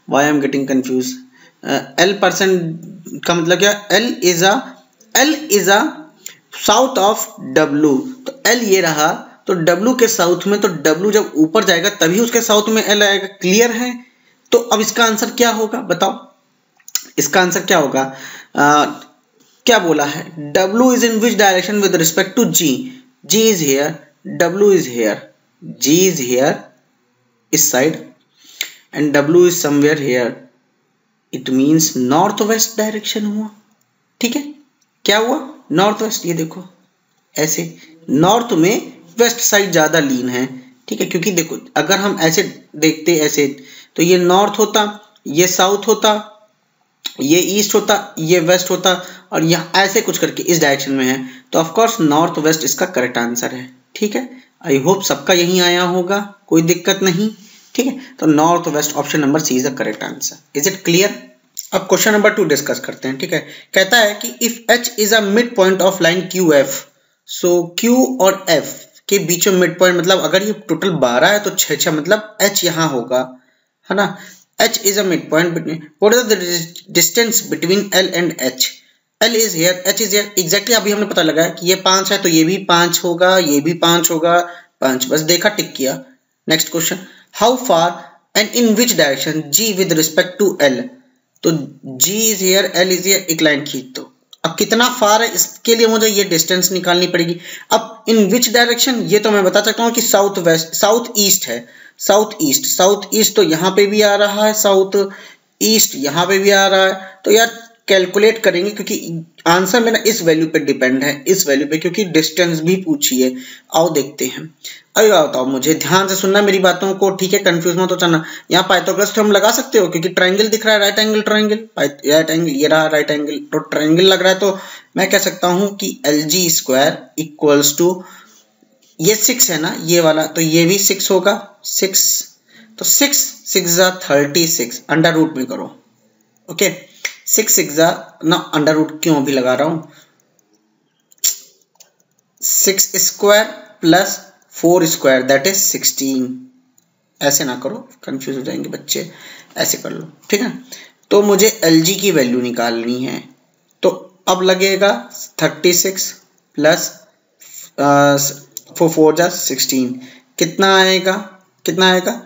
why I'm getting confused, L% का मतलब क्या? L is a south of W, तो L ये रहा, तो W के साउथ में, तो W जब ऊपर जाएगा तभी उसके साउथ में L आएगा, क्लियर है? तो अब इसका आंसर क्या होगा बताओ? इसका आंसर क्या होगा? क्या बोला है? W is in which direction with respect to G? G is here, W is here, G is here इस side and W is somewhere here, it means north west direction हुआ, ठीक है? क्या हुआ? नॉर्थ वेस्ट, ये देखो ऐसे, north में वेस्ट साइड ज्यादा लीन है, ठीक है? क्योंकि देखो अगर हम ऐसे देखते ऐसे, तो ये नॉर्थ होता, ये साउथ होता, ये ईस्ट होता, ये वेस्ट होता, और यहाँ ऐसे कुछ करके इस डायरेक्शन में है, तो ऑफ कोर्स नॉर्थ वेस्ट इसका करेक्ट आंसर है, ठीक है? आई होप सबका यही आया होगा, कोई दिक्कत नहीं, ठीक है? तो north west, option number C is the correct answer. Is it clear? अब क्वेश्चन नंबर 2 डिस्कस करते हैं, ठीक है? कहता है कि if H is a mid point of line QF, so Q और F के बीच में मिड पॉइंट, मतलब अगर ये टोटल 12 है तो 6 मतलब H यहाँ होगा, है ना? H is a midpoint between, what is the distance between L and H? L is here, H is here, exactly अभी हमने पता लगाया कि ये 5 है, तो ये भी 5 होगा, ये भी 5 होगा, 5, बस देखा, टिक किया। Next question, how far and in which direction G with respect to L? तो G is here, L is here, एक लाइन खींच दो। अब कितना फार है, इसके लिए मुझे ये डिस्टेंस निकालनी पड़ेगी। अब इन विच डायरेक्शन, ये तो मैं बता सकता हूँ कि साउथ वेस्ट, साउथ ईस्ट है, साउथ ईस्ट, तो यहाँ पे भी आ रहा है, साउथ ईस्ट यहाँ पे भी आ रहा है। तो यार कैलकुलेट करेंगे, क्योंकि आंसर मेरा इस वैल्यू पे डिपेंड है, इस वैल्यू पे, क्योंकि डिस्टेंस भी पूछी है। आओ देखते हैं। अरे बताओ, मुझे ध्यान से सुनना मेरी बातों को, ठीक है? कंफ्यूज मत हो जाना। यहाँ पाइथागोरस थ्योरम लगा सकते हो, क्योंकि ट्रायंगल दिख रहा है, राइट एंगल ट्रायंगल, ये रहा राइट एंगल, तो ट्रायंगल लग रहा है, तो मैं कह सकता हूँ कि LG² इक्वल्स टू, ये 6 है ना ये वाला, तो ये भी 6 होगा, 6, तो 6 6 36, अंडर रूट में करो, ओके? 6 6 ना, अंडर रूट क्यों अभी लगा रहा हूँ, 6² + 4² दैट इज 16। ऐसे ना करो, कंफ्यूज हो जाएंगे बच्चे, ऐसे कर लो, ठीक है? तो मुझे LG की वैल्यू निकालनी है, तो अब लगेगा 36 + 4 4 16, कितना आएगा? कितना आएगा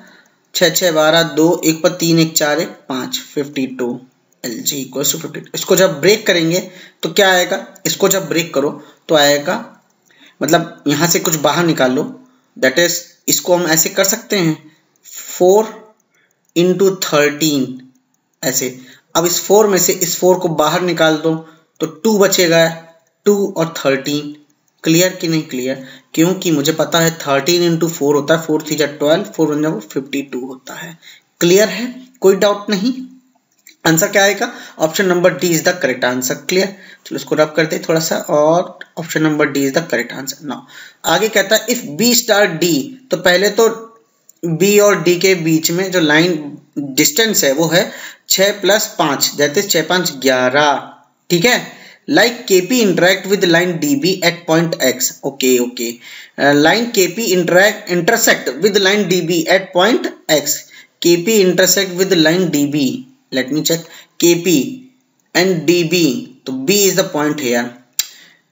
6 6 12 2 1 पर 3 1 4 1 5 52 LG इक्वल्स टू 52। इसको जब ब्रेक करेंगे तो क्या आएगा, इसको जब ब्रेक करो तो आएगा, मतलब यहाँ से कुछ बाहर निकाल लो, दैट इज इसको हम ऐसे कर सकते हैं 4 इंटू 13 ऐसे। अब इस 4 में से इस 4 को बाहर निकाल दो तो 2 बचेगा, 2 और 13। क्लियर कि नहीं क्लियर? क्योंकि मुझे पता है 13 इंटू 4 होता है 4 3 जा 12, 4 1 जा 52 होता है। क्लियर है, कोई डाउट नहीं? आंसर क्या आएगा? Option number D is the correct answer. Clear? चलो इसको रब करते हैं थोड़ा सा, और option number D is the correct answer. Now आगे कहता है इफ बी स्टार डी, तो पहले तो बी और डी के बीच में जो लाइन डिस्टेंस है वो है 6 + 5, दैट इज 6 5 11। ठीक है, like KP interact with line DB at point X. Okay okay, line KP intersect with line DB at point X. KP intersect with line DB, let me check, KP and DB, तो B is the point here,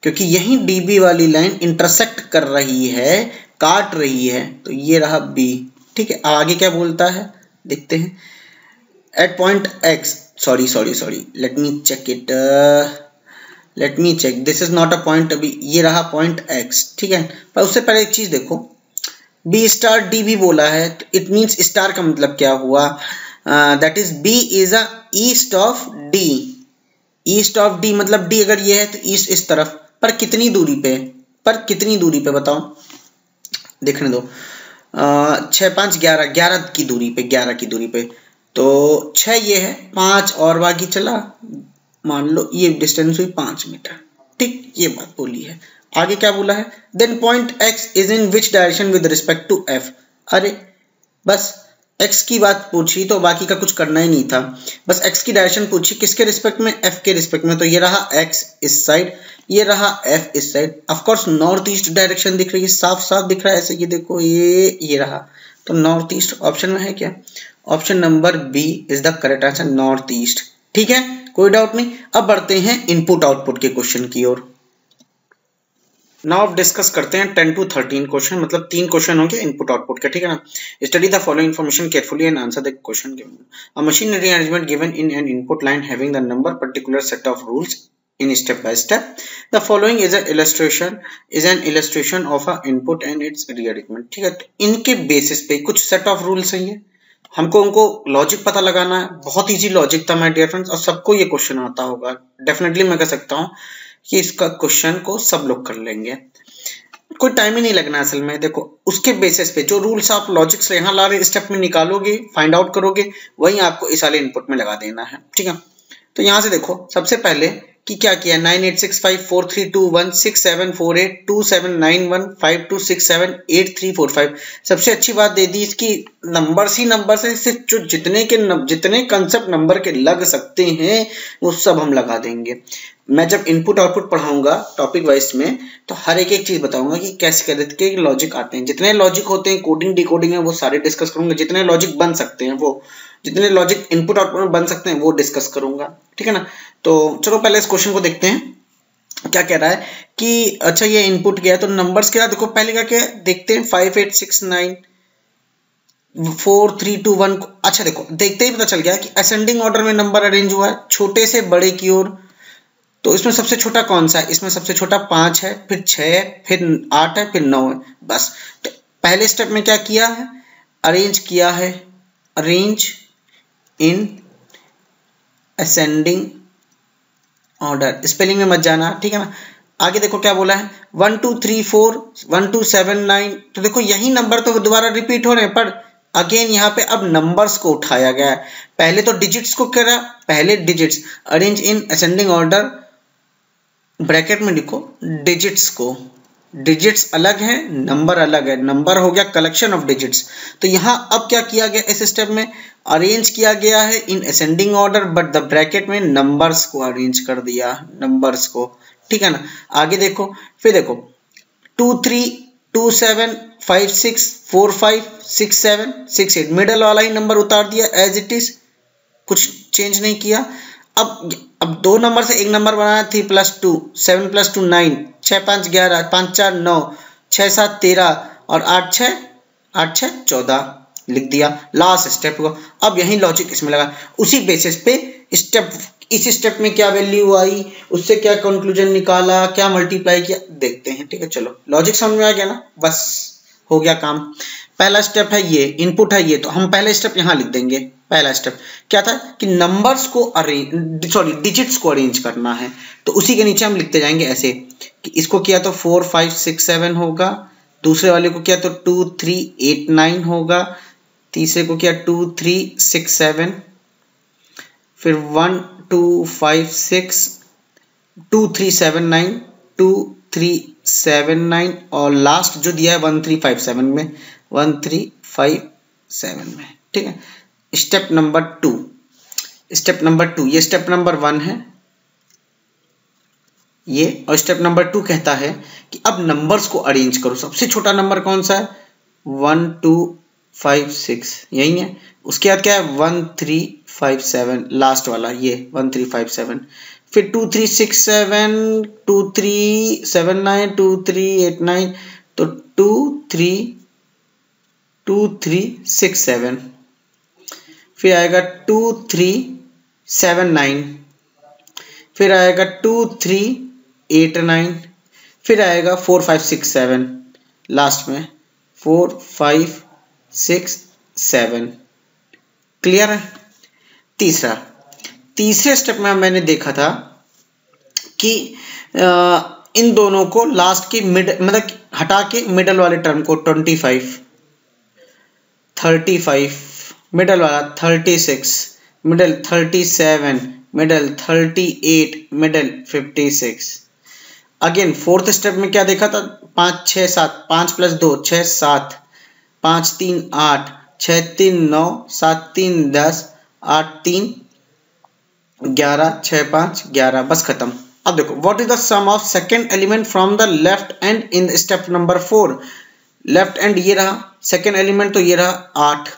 क्योंकि यही dB वाली line intersect कर रही है, काट रही है, तो ये रहा बी। ठीक है, आगे क्या बोलता है देखते हैं। At point X, sorry, let me check it, let me check, this is not a point, अभी ये रहा पॉइंट एक्स। ठीक है, पर उससे पहले एक चीज देखो, बी स्टार डी भी बोला है, तो इट मीन्स स्टार का मतलब क्या हुआ, that is B is a east of D. East of D मतलब डी अगर ये है तो ईस्ट इस तरफ, पर कितनी दूरी पे, बताओ, देखने दो। 6 5 11, 11 की दूरी पे, तो 6 ये है, 5 और बाकी चला, मान लो ये डिस्टेंस हुई 5 मीटर। ठीक, ये बात बोली है। आगे क्या बोला है, then point X is in which direction with respect to F. अरे बस x की बात पूछी तो बाकी का कुछ करना ही नहीं था, बस x की डायरेक्शन पूछी, किसके रिस्पेक्ट में, f के रिस्पेक्ट में, तो ये रहा x इस साइड, ये रहा f इस side. Of course north east direction दिख रही है, साफ साफ दिख रहा है ऐसे, ये देखो, ये रहा, तो नॉर्थ ईस्ट ऑप्शन में है क्या? Option number B is the correct answer, north east. ठीक है, कोई डाउट नहीं। अब बढ़ते हैं इनपुट आउटपुट के क्वेश्चन की ओर। नाउ डिस्कस करते हैं 10 to 13 क्वेश्चन, मतलब 3 क्वेश्चन होंगे इनपुट आउटपुट के। ठीक है ना, study the following information carefully and answer the question given. A machinery arrangement given in an input line having the number particular set of rules in step by step. The following is an illustration of a input and its rearrangement. ठीक है, तो इनके basis पे कुछ set of rules हैं, ये हमको उनको लॉजिक पता लगाना है। बहुत इजी लॉजिक था माय डियर फ्रेंड्स, और सबको ये क्वेश्चन आता होगा डेफिनेटली। मैं कह सकता हूँ कि इसका क्वेश्चन को सब लोग कर लेंगे, कोई टाइम ही नहीं लगना असल में। देखो उसके बेसिस पे जो रूल्स आप लॉजिक से यहाँ ला रहे स्टेप में निकालोगे, फाइंड आउट करोगे, वही आपको इस वाले इनपुट में लगा देना है। ठीक है, तो यहाँ से देखो सबसे पहले कि क्या किया, 986543216748279152678345। सबसे अच्छी बात दे दी इसकी, नंबर्स ही नंबर से, सिर्फ जितने कंसेप्ट नंबर के लग सकते हैं वो सब हम लगा देंगे। मैं जब इनपुट आउटपुट पढ़ाऊंगा टॉपिक वाइज में, तो हर एक चीज बताऊंगा कि कैसे करके लॉजिक आते हैं। जितने लॉजिक होते हैं, कोडिंग डिकोडिंग है, वो सारे डिस्कस करूंगा। जितने लॉजिक बन सकते हैं वो, जितने लॉजिक इनपुट आउटपुट में बन सकते हैं वो डिस्कस करूंगा। ठीक है ना, तो चलो पहले इस क्वेश्चन को देखते हैं क्या कह रहा है कि अच्छा ये इनपुट गया तो नंबर्स क्या, देखो पहले क्या देखते हैं 58694321 को। अच्छा देखो देखते ही पता चल गया कि असेंडिंग ऑर्डर में नंबर अरेंज हुआ है छोटे से बड़े की ओर। तो इसमें सबसे छोटा कौन सा है, इसमें सबसे छोटा 5 है, फिर 6 है, फिर 8 है, फिर 9 है, बस। तो पहले स्टेप में क्या किया है, अरेंज किया है, arrange in ascending order, spelling में मत जाना। ठीक है ना, आगे देखो क्या बोला है 1 2 3 4 1 2 7 9। तो देखो यही नंबर तो दोबारा रिपीट हो रहे हैं, पर अगेन यहाँ पे अब नंबर्स को उठाया गया है। पहले तो डिजिट्स को करा, पहले digits, arrange in ascending order, bracket में लिखो डिजिट्स को, डिजिट्स अलग है, नंबर अलग है, नंबर हो गया कलेक्शन ऑफ डिजिट्स। तो यहाँ अब क्या किया गया, इस स्टेप में अरेंज किया गया है in ascending order, but the bracket में नंबर्स को अरेंज कर दिया, नंबर्स को। ठीक है ना, आगे देखो, फिर देखो 2 3 2 7 5 6 4 5 6 7 6 8, मिडल वाला ही नंबर उतार दिया एज इट इज, कुछ चेंज नहीं किया। अब दो नंबर से एक नंबर बनाया, 3 + 2 7 + 2 9, 6 5 11 5 4 9 6 7 13 और 8 6 8 6 14 लिख दिया लास्ट स्टेप को। अब यही लॉजिक इसमें लगा, उसी बेसिस पे स्टेप, इस स्टेप में क्या वैल्यू आई, उससे क्या कंक्लूजन निकाला, क्या मल्टीप्लाई किया, देखते हैं। ठीक है, चलो लॉजिक समझ में आ गया ना, बस हो गया काम। पहला स्टेप है ये, इनपुट है ये, तो हम पहला स्टेप यहाँ लिख देंगे। पहला स्टेप क्या था कि नंबर्स को अरेंज, सॉरी डिजिट्स को अरेंज करना है, तो उसी के नीचे हम लिखते जाएंगे ऐसे कि इसको किया तो 4 5 6 7 होगा, दूसरे वाले को किया तो 2 3 8 9 होगा, तीसरे को किया 2 3 6 7, फिर 1 2 5 6 2 3 7 9 2 3 7 9 और लास्ट जो दिया है 1 3 5 7 में, 1 3 5 7 में। ठीक है, स्टेप नंबर 2, स्टेप नंबर 2 ये स्टेप नंबर 1 है ये, और स्टेप नंबर 2 कहता है कि अब नंबर्स को अरेंज करो। सबसे छोटा नंबर कौन सा है, 1 2 5 6 यही है। उसके बाद क्या है 1 3 5 7 लास्ट वाला ये 1 3 5 7, फिर 2 3 6 7 2 3 7 9 2 3 8 9, तो 2 3 6 7, फिर आएगा 2 3 7 9, फिर आएगा 2 3 8 9, फिर आएगा 4 5 6 7 लास्ट में 4 5 6 7। क्लियर है। तीसरे स्टेप में मैंने देखा था कि इन दोनों को लास्ट की मिड, मतलब हटा के मिडल वाले टर्म को 25 35 मिडल वाला 36 middle 37 middle 38 middle 56। Again fourth step में क्या देखा था 5 6 7 5 + 2 6 7 5 3 8 6 3 9 7 3 10 8 3 11 6 5 11, बस खत्म। अब देखो what is the sum of second element from the left end in step number 4। Left end ये रहा, सेकेंड एलिमेंट तो ये रहा 8,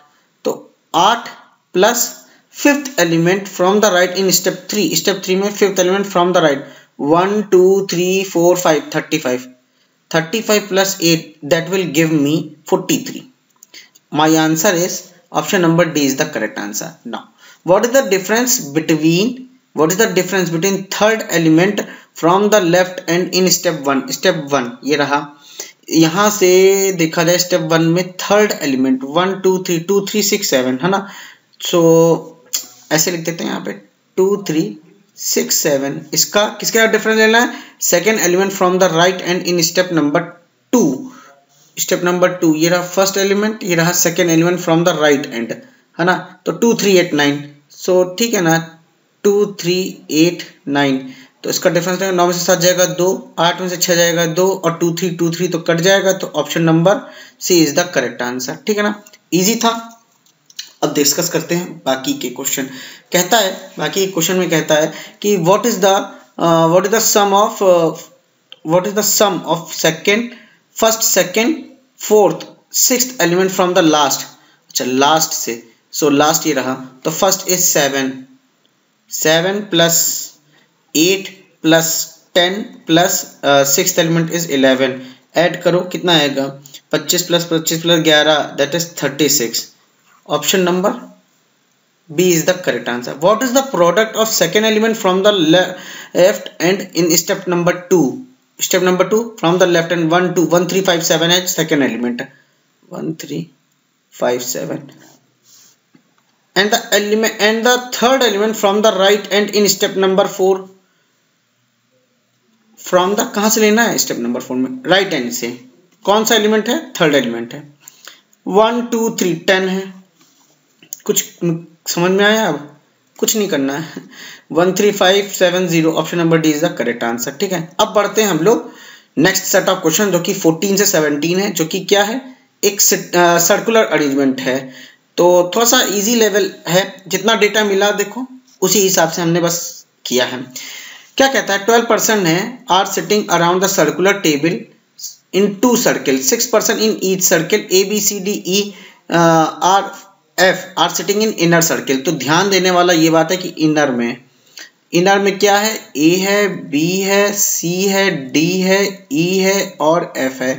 तो 8 plus fifth element from the right in step 3। Step 3 में fifth element from the right 1 2 3 4 5 35 plus 8 that will give me 43. My answer is option number D is the correct answer. Now what is the difference between third element from the left and in step 1? Step 1 ये रहा, यहाँ से देखा जाए step 1 में third element 1 2 3 2 3 6 7 है ना, सो ऐसे लिख देते हैं यहाँ पे 2 3 6 7। इसका किसके साथ डिफरेंस लेना है, second element from the right and in step number 2। Step number 2 ये रहा फर्स्ट एलिमेंट, ये रहा second element from the right and, है ना, तो 2 3 8 9, सो ठीक है ना 2 3 8 9, तो इसका डिफरेंस 9 में से 7 जाएगा 2, 8 में से 6 जाएगा 2 और 2 3 तो कट जाएगा, तो option number C is the correct answer. ठीक है ना, इजी था। अब डिस्कस करते हैं बाकी के क्वेश्चन। कहता है बाकी क्वेश्चन में कहता है कि what is the sum of second first second fourth sixth element from the last. अच्छा लास्ट से, सो लास्ट ये रहा, तो first is 7 plus 8 plus 10 plus sixth element is 11। Add करो कितना आएगा 25 plus 11 that is 36। Option number B is the correct answer. What is the product of second element from the left and in step number 2? Step number 2 from the left and 1 2 1 3 5 7 है second element 1 3 5 7 and the third element from the right and in step number 4 from the कहाँ से लेना है step number 4 में right hand से कौन सा element है, थर्ड एलिमेंट है। 1 2 3 10 है, कुछ समझ में आया, अब कुछ नहीं करना है। 1 3 5 7 0 option number D is the correct answer. ठीक है, अब बढ़ते हैं हम लोग नेक्स्ट सेट ऑफ क्वेश्चन जो कि 14 से 17 है, जो कि क्या है एक सर्कुलर अरेंजमेंट है, तो थोड़ा सा इजी लेवल है, जितना डेटा मिला देखो उसी हिसाब से हमने बस किया है। क्या कहता है 12% है are sitting around the circular table in 2 circle, 6% in each circle, A B C D E are F are sitting in inner circle. तो ध्यान देने वाला ये बात है कि इनर में क्या है, A है, B है, C है, D है, E है और F है।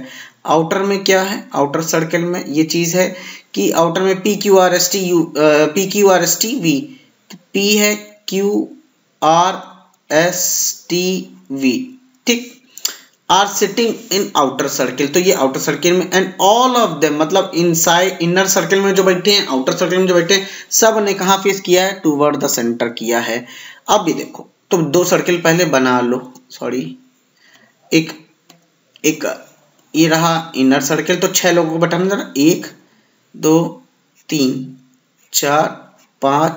आउटर में क्या है, आउटर सर्कल में ये चीज है कि आउटर में P Q R S T V, P है QRST V, ठीक, are sitting in outer circle, तो ये आउटर सर्किल में, एंड ऑल ऑफ देम मतलब इनसाइड इनर सर्किल में जो बैठे हैं, आउटर सर्किल में जो बैठे हैं, सब ने कहाँ फेस किया है, टूवर्ड द सेंटर किया है। अब भी देखो, तो दो सर्किल पहले बना लो, सॉरी, एक ये रहा इनर सर्किल, तो 6 लोगों को बैठाना जरा, 1 2 3 4 5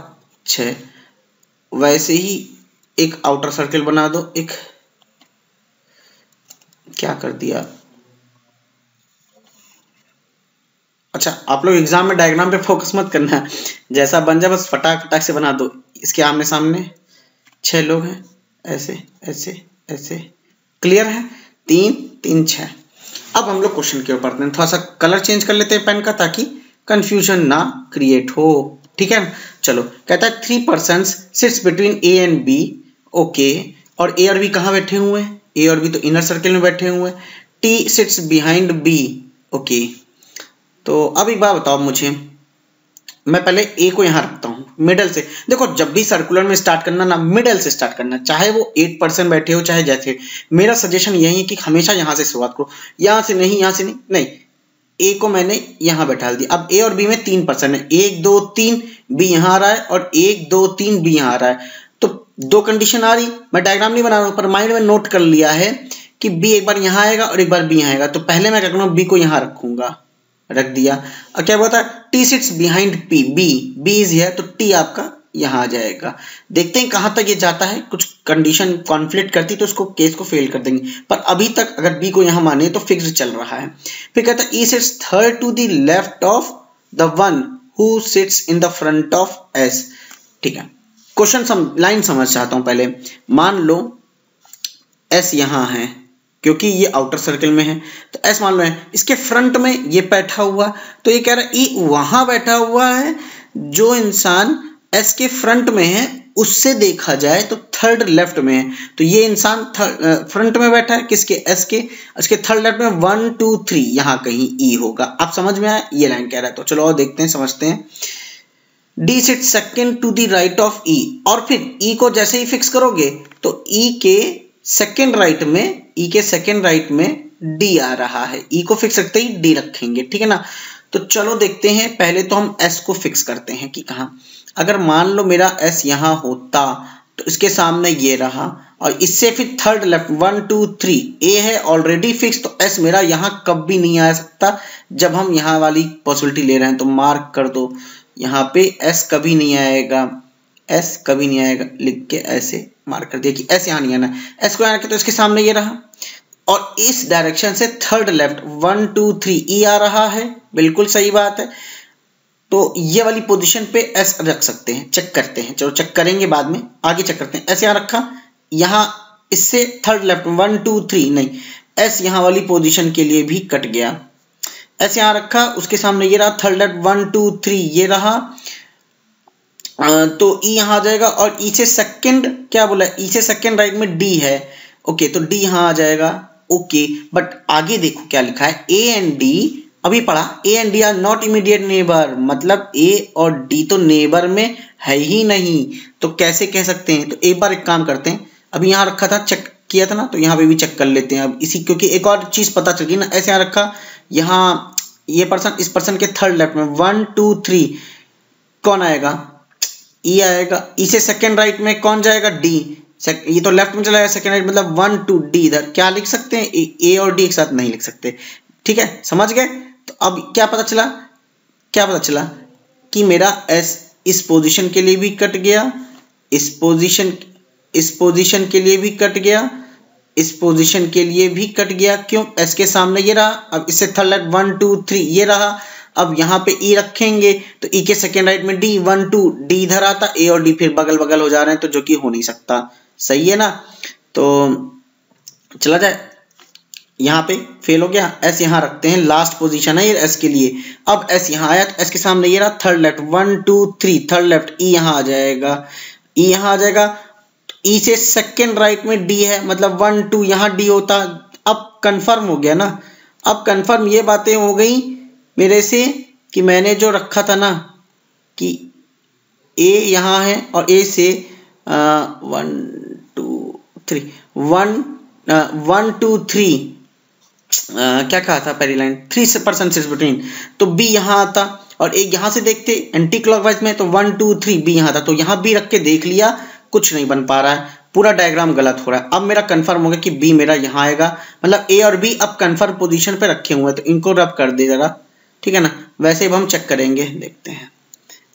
6, वैसे ही एक आउटर सर्किल बना दो, एक क्या कर दिया, अच्छा आप लोग एग्जाम में डायग्राम पे फोकस मत करना, जैसा बन जाए बस फटाक फटाक से बना दो। इसके आमने सामने 6 लोग हैं, ऐसे ऐसे ऐसे, क्लियर है, 3 3 6। अब हम लोग क्वेश्चन की ओर पढ़ते हैं, थोड़ा सा कलर चेंज कर लेते हैं पेन का ताकि कंफ्यूजन ना क्रिएट हो, ठीक है। चलो, कहता है 3 persons sits between A and B, okay, और ए और बी कहाँ बैठे हुए हैं, ए और बी तो इनर सर्किल में बैठे हुए हैं, T sits behind B, okay. तो अब एक बात बताओ मुझे, मैं पहले ए को यहाँ रखता हूँ मिडल से। देखो जब भी सर्कुलर में स्टार्ट करना ना, मिडल से स्टार्ट करना, चाहे वो 8% बैठे हो चाहे जैसे, मेरा सजेशन यही है कि हमेशा यहाँ से शुरुआत करो, यहाँ से नहीं, यहाँ से नहीं, नहीं, ए को मैंने यहाँ बैठा दिया। अब ए और बी में 3% है, 1 2 3 बी यहाँ आ रहा है और 1 2 3 बी यहाँ आ रहा है, तो 2 कंडीशन आ रही, मैं डायग्राम नहीं बना रहा हूँ पर माइंड में नोट कर लिया है कि बी एक बार यहाँ आएगा और एक बार बी यहाँ आएगा, तो पहले मैं क्या करूँगा, बी को यहाँ रखूंगा, रख दिया। और क्या बोलता है, T sits behind P, B is here, तो टी आपका यहाँ आ जाएगा। देखते हैं कहां तक ये जाता है, कुछ कंडीशन कॉन्फ्लिक्ट करती तो उसको केस को फेल कर देंगे, पर अभी तक अगर बी को यहाँ माने तो फिक्स्ड चल रहा है। फिर कहता है E sits third to the left of the one who sits in the front of S, ठीक है। क्वेश्चन लाइन समझ चाहता हूं पहले, मान लो एस यहाँ है क्योंकि ये आउटर सर्किल में है, तो एस मान लो है, इसके फ्रंट में ये बैठा हुआ, तो ये कह रहा है ई वहां बैठा हुआ है, जो इंसान एस के फ्रंट में है उससे देखा जाए तो थर्ड लेफ्ट में है, तो ये इंसान फ्रंट में बैठा है किसके, एस के, इसके थर्ड लेफ्ट में 1 2 3 यहाँ कहीं ई होगा। आप समझ में आया, ये लाइन कह रहा है, तो चलो और देखते हैं, समझते हैं। D sit second to the right of E, और फिर ई को जैसे ही फिक्स करोगे तो ई के सेकेंड राइट में डी आ रहा है, ई को फिक्स रखते ही डी रखेंगे, ठीक है ना। तो चलो देखते हैं, पहले तो हम एस को फिक्स करते हैं कि कहाँ, अगर मान लो मेरा एस यहाँ होता तो इसके सामने ये रहा, और इससे फिर थर्ड लेफ्ट 1 2 3, ए है ऑलरेडी फिक्स, तो एस मेरा यहाँ कभी नहीं आ सकता, जब हम यहाँ वाली पॉसिबिलिटी ले रहे हैं तो मार्क कर दो, यहाँ पे एस कभी नहीं आएगा, एस कभी नहीं आएगा, लिख के ऐसे मार्क कर दिया कि एस यहाँ नहीं आना, एस को आना तो इसके सामने ये रहा, और इस डायरेक्शन से थर्ड लेफ्ट 1 2 3 ई आ रहा है, बिल्कुल सही बात है। तो ये वाली पोजीशन पे एस रख सकते हैं, चेक करते हैं, चलो चेक करेंगे बाद में, आगे चेक करते हैं। एस यहाँ रखा, यहाँ इससे थर्ड लेफ्ट 1 2 3 नहीं, एस यहाँ वाली पोजीशन के लिए भी कट गया, एस यहाँ रखा, उसके सामने ये रहा, थर्ड लेफ्ट 1 2 3 ये रहा, तो ई यहाँ आ जाएगा, और ई से सेकेंड क्या बोला, ई से सेकेंड राइट में डी है, ओके, तो डी यहाँ आ जाएगा, ओके। बट आगे देखो क्या लिखा है, ए एंड डी, अभी पढ़ा, ए and D are not immediate neighbour, मतलब ए और डी तो नेबर में है ही नहीं, तो कैसे कह सकते हैं। तो एक बार एक काम करते हैं, अभी यहाँ रखा था, चेक किया था ना, तो यहाँ पे भी चेक कर लेते हैं अब इसी, क्योंकि एक और चीज पता चल गई ना, ऐसे यहाँ रखा, यहाँ ये पर्सन, इस पर्सन के थर्ड लेफ्ट में 1 2 3 कौन आएगा, ई आएगा, ई से सेकेंड राइट में कौन जाएगा, डी, ये तो लेफ्ट में चला जाएगा, सेकेंड राइट मतलब 1 2 डी, इधर क्या लिख सकते हैं, ए और डी एक साथ नहीं लिख सकते, ठीक है, समझ गए। तो अब क्या पता चला कि मेरा एस इस पोजीशन के लिए भी कट गया, इस पोजीशन के लिए भी कट गया, इस पोजीशन के लिए भी कट गया, क्यों, एस के सामने ये रहा, अब इससे थर्ड लेफ्ट 1 2 3 ये रहा, अब यहाँ पे ई रखेंगे तो ई के सेकेंड राइट में डी, 1 2 डी इधर आता, ए और डी फिर बगल बगल हो जा रहे हैं, तो जो कि हो नहीं सकता, सही है ना। तो चला जाए, यहाँ पे फेल हो गया, एस यहाँ रखते हैं, लास्ट पोजीशन है ये एस के लिए। अब एस यहाँ आया, एस के सामने ये रहा, थर्ड लेफ्ट 1 2 3 थर्ड लेफ्ट, ई यहाँ आ जाएगा, ई यहाँ आ जाएगा, ई से सेकेंड राइट में डी है, मतलब 1 2 यहाँ डी होता, अब कंफर्म हो गया ना, अब कंफर्म ये बातें हो गई मेरे से कि मैंने जो रखा था ना कि ए यहाँ है और ए से 1 2 3 1 2 3 क्या कहा था पहली लाइन 3% बिटवीन, तो बी यहाँ आता और एक यहाँ से देखते एंटी क्लॉकवाइज में तो 1 2 3 बी यहाँ था, तो यहाँ बी रख के देख लिया, कुछ नहीं बन पा रहा है, पूरा डायग्राम गलत हो रहा है। अब मेरा कंफर्म हो गया कि बी मेरा यहाँ आएगा, मतलब ए और बी अब कंफर्म पोजीशन पे रखे हुए हैं, तो इनको रब कर दे जरा, ठीक है ना। वैसे अब हम चेक करेंगे, देखते हैं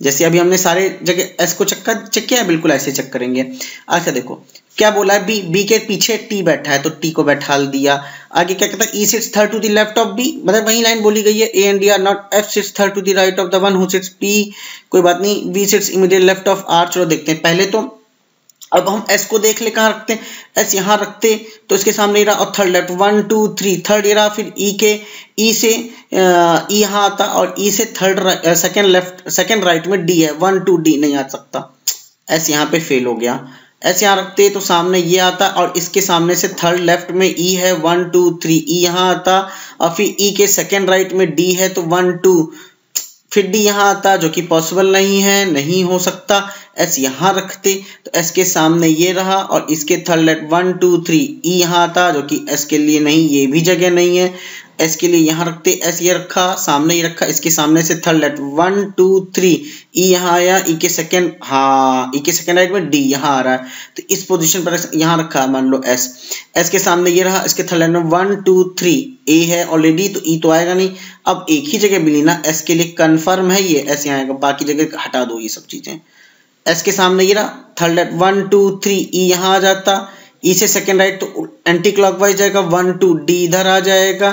जैसे अभी हमने सारे जगह एस को चेक किया है, बिल्कुल ऐसे चेक करेंगे। अच्छा देखो क्या बोला है, बी के पीछे टी बैठा है तो टी को बैठा दिया। आगे क्या कहता है, E sits third to the left of B, मतलब वही लाइन बोली गई है, A and D are not, F sits third to the right of the one who sits P, कोई बात नहीं, B sits immediate left of R. चलो देखते हैं पहले तो अब हम एस को देख ले कहाँ रखते हैं, एस यहाँ रखते तो इसके सामने रहा और थर्ड लेफ्ट 1 2 3 थर्ड ये रहा, फिर ई के ई से ई यहाँ आता और ई से third second left second right में डी है, 1 2 डी नहीं आ सकता, एस यहाँ पे फेल हो गया। एस यहाँ रखते तो सामने ये आता और इसके सामने से थर्ड लेफ्ट में ई है 1 2 3 ई यहाँ आता और फिर ई के सेकंड राइट में डी है तो 1 2, फिर डी यहाँ आता जो कि पॉसिबल नहीं है, नहीं हो सकता। एस यहाँ रखते तो एस के सामने ये रहा और इसके थर्ड लेफ्ट 1 2 3 ई यहाँ आता जो कि एस के लिए नहीं, ये भी जगह नहीं है, एस के लिए यहाँ रखते, एस ये रखा सामने ये रखा, इसके सामने से थर्ड लेफ्ट 1 2 3 ई यहाँ आया, ई के सेकंड, हाँ ई के सेकंड राइट में डी यहाँ आ रहा है, तो इस पोजीशन पर यहाँ रखा मान लो एस, एस के सामने ये रहा, इसके थर्ड लेफ्ट में 1 2 3 ए है ऑलरेडी तो ई तो आएगा नहीं। अब एक ही जगह मिली ना, एस के लिए कंफर्म है ये, एस यहाँ आएगा, बाकी जगह हटा दो ये सब चीजें। एस के सामने ये रहा थर्ड लेफ्ट 1 2 3 ई यहाँ आ जाता, ई से सेकंड राइट तो एंटी क्लॉकवाइज जाएगा 1 2 डी इधर आ जाएगा।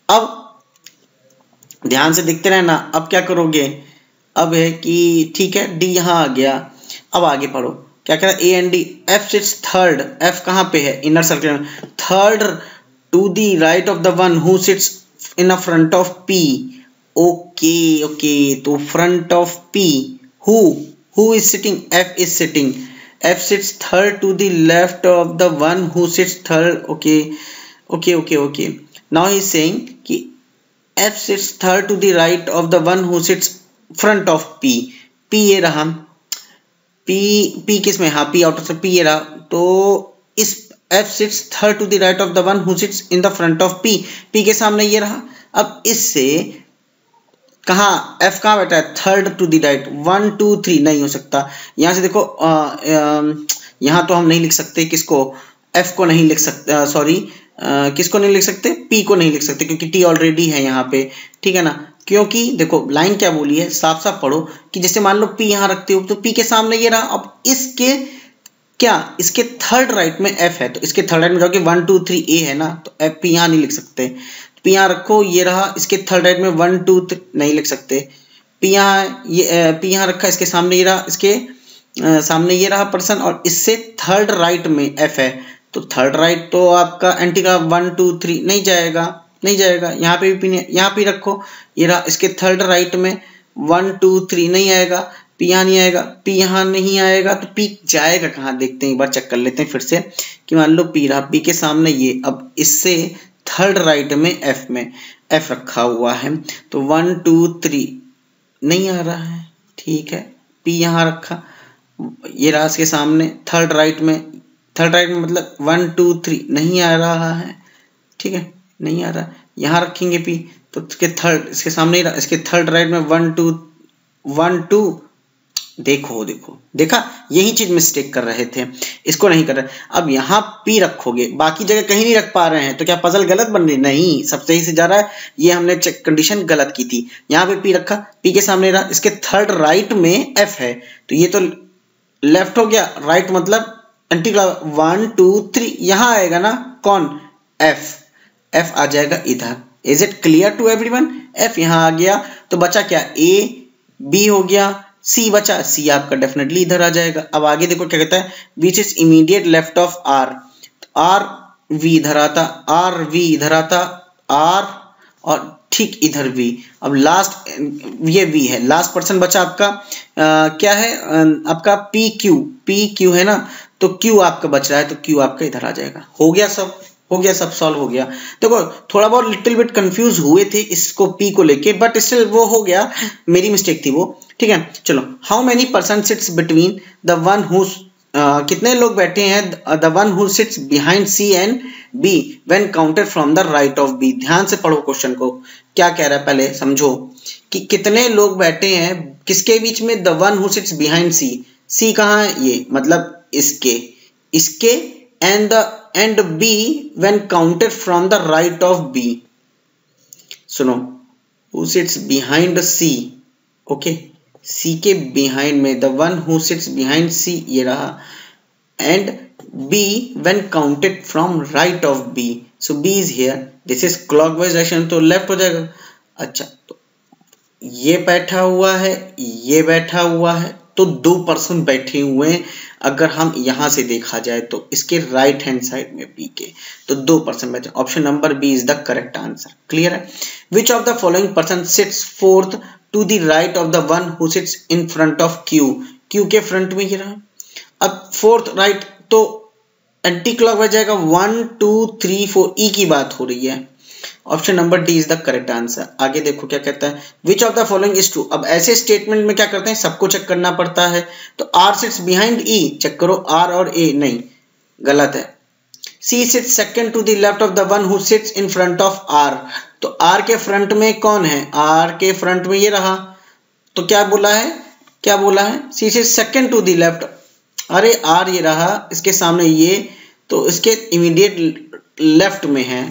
अब ध्यान से देखते रहना, अब क्या करोगे, अब है कि ठीक है डी यहाँ आ गया, अब आगे पढ़ो क्या कह रहा है, A and D, F sits third, F कहाँ पे है इनर सर्कल में, third to the right of the one who sits in front of P. Okay okay, तो front of P who is sitting, F is sitting, F sits third to the left of the one who sits third. Okay okay okay okay, now he is saying कि F sits third to the right of the one who sits front of P, P ये रहा, P किस में, हाँ P out of P ये रहा, तो इस F sits third to the right of the one who sits in the front of P, P के सामने ये रहा। अब इससे कहाँ F कहाँ बैठा है, थर्ड टू दी राइट 1 2 3 नहीं हो सकता। यहाँ से देखो यहाँ तो हम नहीं लिख सकते, किसको, F को नहीं लिख सकते, सॉरी किसको नहीं लिख सकते, P को नहीं लिख सकते क्योंकि T ऑलरेडी है यहाँ पे, ठीक है ना। क्योंकि देखो लाइन क्या बोली है, साफ साफ पढ़ो कि जैसे मान लो P यहाँ रखते हो तो P के सामने ये रहा, अब इसके क्या, इसके थर्ड राइट में F है तो इसके थर्ड राइट में जाओगे 1 2 3 A है ना, तो F P यहाँ नहीं लिख सकते, P यहाँ रखो, ये रहा, इसके थर्ड राइट में 1 2 3 नहीं लिख सकते, P यहाँ ये P यहाँ रखा, इसके सामने ये रहा, इसके सामने ये रहा पर्सन और इससे थर्ड राइट में F है, तो थर्ड राइट तो आपका एंटी का 1 2 3 नहीं जाएगा, नहीं जाएगा, यहाँ पे भी यहाँ पे रखो, ये रहा, इसके थर्ड राइट में 1 2 3 नहीं आएगा, P यहाँ नहीं आएगा, P यहाँ नहीं आएगा, तो P जाएगा कहाँ, देखते हैं एक बार चेक कर लेते हैं फिर से कि मान लो P रहा, P के सामने ये, अब इससे थर्ड राइट में F रखा हुआ है तो 1 2 3 नहीं आ रहा है, ठीक है, P यहाँ रखा, ये रहा इसके सामने थर्ड राइट में मतलब 1 2 3 नहीं आ रहा है, ठीक है, नहीं आ रहा, यहाँ रखेंगे P तो इसके थर्ड, इसके सामने इसके थर्ड राइट में 1 2 देखो देखा, यही चीज मिस्टेक कर रहे थे, इसको नहीं कर रहे। अब यहाँ P रखोगे, बाकी जगह कहीं नहीं रख पा रहे हैं तो क्या पजल गलत बन रही, नहीं, सब सही से जा रहा है, ये हमने चेक कंडीशन गलत की थी। यहाँ पे P रखा, P के सामने रहा, इसके थर्ड राइट में F है तो ये तो लेफ्ट हो गया, राइट मतलब एंटी क्लॉक 1 2 3 यहाँ आएगा ना, कौन, F आ जाएगा इधर। Is it clear to everyone, F यहाँ आ गया तो बचा क्या, A B हो गया, C बचा, C आपका डेफिनेटली इधर आ जाएगा। अब आगे देखो क्या कहता है, which is immediate left of R, R V इधर आता, R V इधर आता, R और ठीक इधर V। अब लास्ट ये V है, लास्ट पर्सन बचा आपका क्या है, आपका PQ है ना, तो Q आपका बच रहा है तो Q आपका इधर आ जाएगा। हो गया सब, हो गया, सब सॉल्व हो गया। देखो थोड़ा बहुत लिटिल बिट कंफ्यूज हुए थे इसको पी को लेके, बट स्टिल वो हो गया, मेरी मिस्टेक थी वो, ठीक है। चलो, how many person sits between the one who, कितने लोग बैठे हैं the one who sits behind C and B when counted from the right of B. ध्यान से पढ़ो क्वेश्चन को, क्या कह रहा है पहले समझो कि कितने लोग बैठे हैं किसके बीच में, the one who sits behind C. C कहाँ है, ये मतलब इसके and B when counted from the right of B. सुनो, who sits behind C, okay, C के बिहाइंड में, the one who sits behind C ये रहा, and B when counted from right of B. So B is here, this is clockwise direction, तो left हो जाएगा। अच्छा, तो ये बैठा हुआ है, ये बैठा हुआ है, तो 2 पर्सन बैठे हुए हैं। अगर हम यहां से देखा जाए तो इसके राइट हैंड साइड में बी के, तो 2 पर्सन बैठे। Option number B is the correct answer. Clear है? Which of the following person sits fourth to the right of the one who sits in front of Q. Q के front में ये रहा। अब fourth right तो anti clockwise जाएगा, 1 2 3 4, ई की बात हो रही है। Option number D is the correct answer. आगे देखो क्या कहता है, which of the following is true. अब ऐसे स्टेटमेंट में क्या करते हैं, सबको चेक करना पड़ता है। तो R sits behind E, check करो आर और ए, नहीं, गलत है। C sits second to the left of the one who sits in front of R. तो आर के फ्रंट में कौन है, आर के फ्रंट में ये रहा, तो क्या बोला है, C sits second to the left, अरे आर ये रहा, इसके सामने ये, तो इसके इमीडिएट लेफ्ट में है,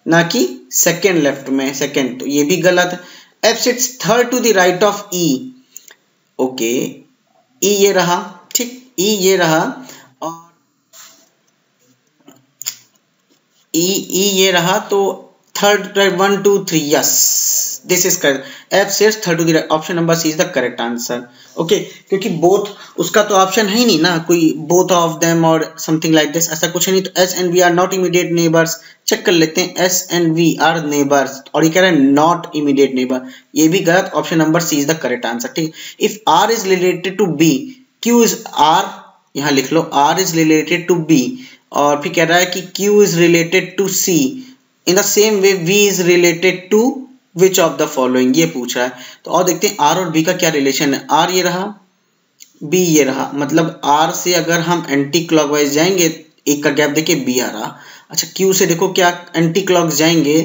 ना कि सेकेंड लेफ्ट में, सेकेंड, तो ये भी गलत है। F sits third to the right of E, okay, E ये रहा, ठीक, ई ये रहा, और ई ये रहा, तो third 1 2 3, yes, this is correct. F sits third to the right, option number C is the correct answer. Okay, क्योंकि बोथ उसका तो ऑप्शन है ही नहीं ना, कोई बोथ ऑफ देम और समथिंग लाइक दिस, ऐसा कुछ है नहीं। तो S and V are not immediate neighbours, check कर लेते हैं, S and V are neighbours, और ये कह रहा है नॉट इमीडिएट नेबर, ये भी गलत। Option number C is the correct answer, ठीक। If R is related to B, Q is R, यहां लिख लो R is related to B, और फिर कह रहा है कि Q is related to C, in the same way V is related to which of the following, ये पूछ रहा है। तो और देखते हैं आर और बी का क्या रिलेशन है। आर ये रहा, बी ये रहा, मतलब आर से अगर हम एंटी क्लॉकवाइज जाएंगे, एक का गैप देखिए बी आ रहा। अच्छा, क्यू से देखो क्या एंटी क्लॉक जाएंगे,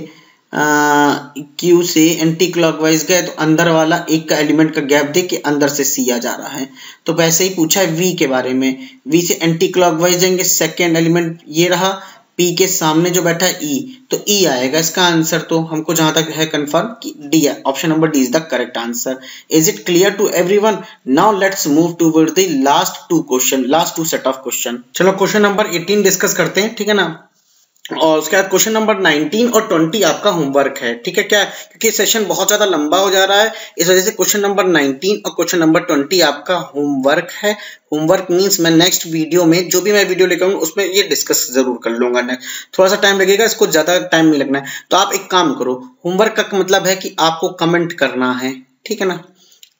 क्यू से एंटी क्लॉकवाइज गए तो अंदर वाला एक का एलिमेंट का गैप देख के अंदर से सी आ जा रहा है। तो वैसे ही पूछा है वी के बारे में, वी से एंटी क्लॉकवाइज जाएंगे, सेकेंड एलिमेंट ये रहा, पी के सामने जो बैठा है ई, तो ई आएगा इसका आंसर। तो हमको जहां तक है कंफर्म कि डी है, option number D is the correct answer. Is it clear to everyone? Now let's move toward the last 2 question, last 2 set of question. चलो क्वेश्चन नंबर 18 डिस्कस करते हैं, ठीक है ना, और उसके बाद क्वेश्चन नंबर 19 और 20 आपका होमवर्क है, ठीक है क्या, क्योंकि सेशन बहुत ज्यादा लंबा हो जा रहा है, इस वजह से क्वेश्चन नंबर 19 और क्वेश्चन नंबर 20 आपका होमवर्क है। होमवर्क मींस मैं नेक्स्ट वीडियो में जो भी मैं वीडियो लेकर आऊंगा उसमें ये डिस्कस जरूर कर लूंगा। थोड़ा सा टाइम लगेगा, इसको ज्यादा टाइम नहीं लगना है। तो आप एक काम करो, होमवर्क का मतलब है कि आपको कमेंट करना है, ठीक है ना,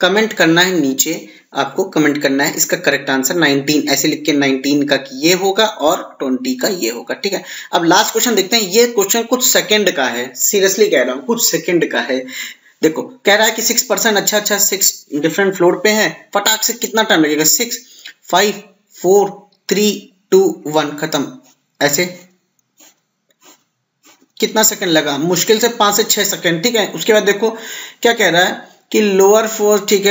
कमेंट करना है, नीचे आपको कमेंट करना है इसका करेक्ट आंसर 19, ऐसे लिख के 19 का ये होगा और 20 का ये होगा, ठीक है। अब लास्ट क्वेश्चन देखते हैं, ये क्वेश्चन कुछ सेकंड का है, सीरियसली कह रहा हूँ, कुछ सेकंड का है। देखो कह रहा है कि 6% अच्छा 6 डिफरेंट फ्लोर पे है, फटाक से कितना टाइम लगेगा, 6 5 4 3 2 1 खत्म, ऐसे कितना सेकंड लगा, मुश्किल से 5 से 6 सेकंड, ठीक है। उसके बाद देखो क्या कह रहा है कि लोअर फोर्स, ठीक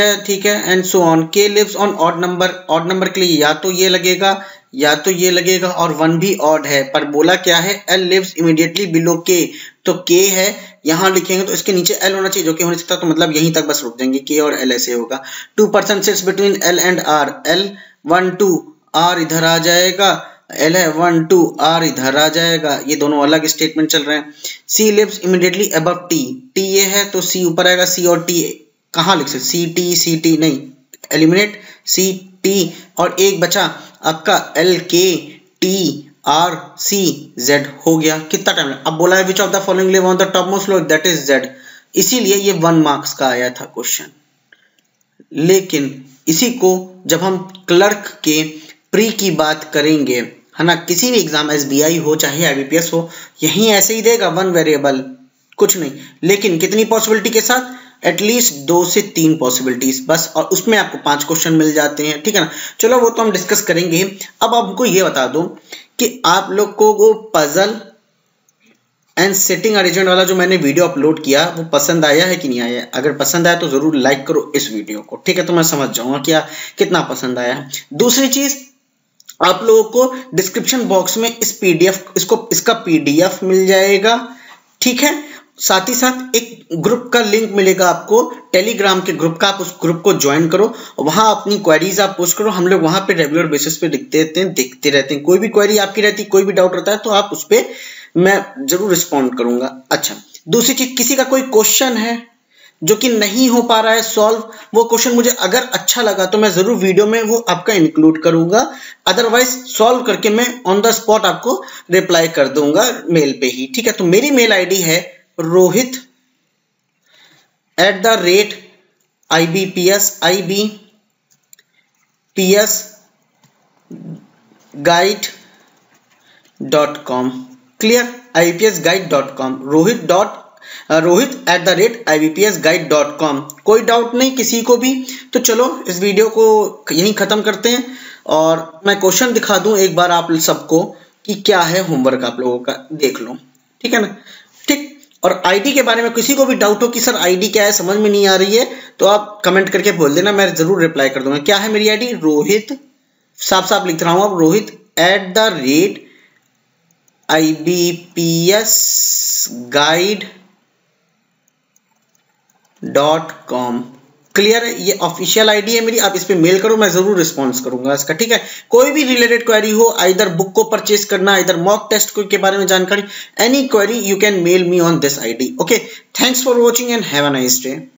है, एंड सो ऑन, के लिव्स ऑन ऑड नंबर के लिए या तो ये लगेगा और 1 भी ऑड है, पर बोला क्या है, एल लिव्स इमीडिएटली बिलो के, तो के है यहां लिखेंगे तो इसके नीचे एल होना चाहिए, जो कि हो नहीं सकता, तो मतलब यहीं तक बस रुक जाएंगे, के और एल ऐसे होगा। 2% sits between L and R, L 1 2 R इधर आ जाएगा, एल है 1 2 आर इधर आ जाएगा, ये दोनों अलग स्टेटमेंट चल रहे हैं। C lives immediately above T, T ये है तो सी ऊपर आएगा, सी और टी कहाँ लिख सकते, सी टी नहीं, एलिमिनेट सी टी, और एक बचा आपका एल के टी आर सी जेड, हो गया। कितना टाइम, अब बोला है which of the following live on the top most floor, that is Z, इसीलिए ये 1 मार्क्स का आया था क्वेश्चन। लेकिन इसी को जब हम क्लर्क के प्री की बात करेंगे, है ना, किसी भी एग्जाम SBI हो चाहे IBPS हो, यहीं ऐसे ही देगा 1 वेरिएबल, कुछ नहीं, लेकिन कितनी पॉसिबिलिटी के साथ, एटलीस्ट 2 से 3 पॉसिबिलिटीज बस, और उसमें आपको 5 क्वेश्चन मिल जाते हैं, ठीक है ना। चलो वो तो हम डिस्कस करेंगे। अब आपको ये बता दो कि आप लोग को वो पजल एंड सेटिंग अरेंजमेंट वाला जो मैंने वीडियो अपलोड किया वो पसंद आया है कि नहीं आया। अगर पसंद आया तो जरूर लाइक करो इस वीडियो को, ठीक है, तो मैं समझ जाऊंगा क्या कितना पसंद आया है। दूसरी चीज, आप लोगों को डिस्क्रिप्शन बॉक्स में इस PDF इसका PDF मिल जाएगा, ठीक है। साथ ही साथ एक ग्रुप का लिंक मिलेगा आपको, टेलीग्राम के ग्रुप का, आप उस ग्रुप को ज्वाइन करो, वहां अपनी क्वेरीज आप पोस्ट करो, हम लोग वहां पे रेगुलर बेसिस पे देखते रहते हैं। कोई भी क्वेरी आपकी रहती है, कोई भी डाउट रहता है तो आप उस पर मैं जरूर रिस्पॉन्ड करूंगा। अच्छा, दूसरी चीज, किसी का कोई क्वेश्चन है जो कि नहीं हो पा रहा है सॉल्व, वो क्वेश्चन मुझे अगर अच्छा लगा तो मैं जरूर वीडियो में वो आपका इंक्लूड करूंगा, अदरवाइज सॉल्व करके मैं ऑन द स्पॉट आपको रिप्लाई कर दूंगा मेल पे ही, ठीक है। तो मेरी मेल आईडी है rohit@ibpsguide.com, क्लियर, ibpsguide.com, rohit@ibpsguide.com। कोई डाउट नहीं किसी को भी, तो चलो इस वीडियो को यहीं खत्म करते हैं और मैं क्वेश्चन दिखा दूं एक बार आप सबको कि क्या है होमवर्क, आप लोगों का देख लो, ठीक है ना, ठीक। और आईडी के बारे में किसी को भी डाउट हो कि सर आईडी क्या है, समझ में नहीं आ रही है, तो आप कमेंट करके बोल देना, मैं जरूर रिप्लाई कर दूंगा। क्या है मेरी आईडी, रोहित, साफ साफ लिख रहा हूं अब, rohit@ibpsguide.com, क्लियर है, ये ऑफिशियल आईडी है मेरी, आप इस पे मेल करो, मैं जरूर रिस्पॉन्स करूंगा इसका, ठीक है। कोई भी रिलेटेड क्वेरी हो, आइदर बुक को परचेज करना, आइदर मॉक टेस्ट के बारे में जानकारी, any query you can mail me on this ID, okay. Thanks for watching and have a nice day.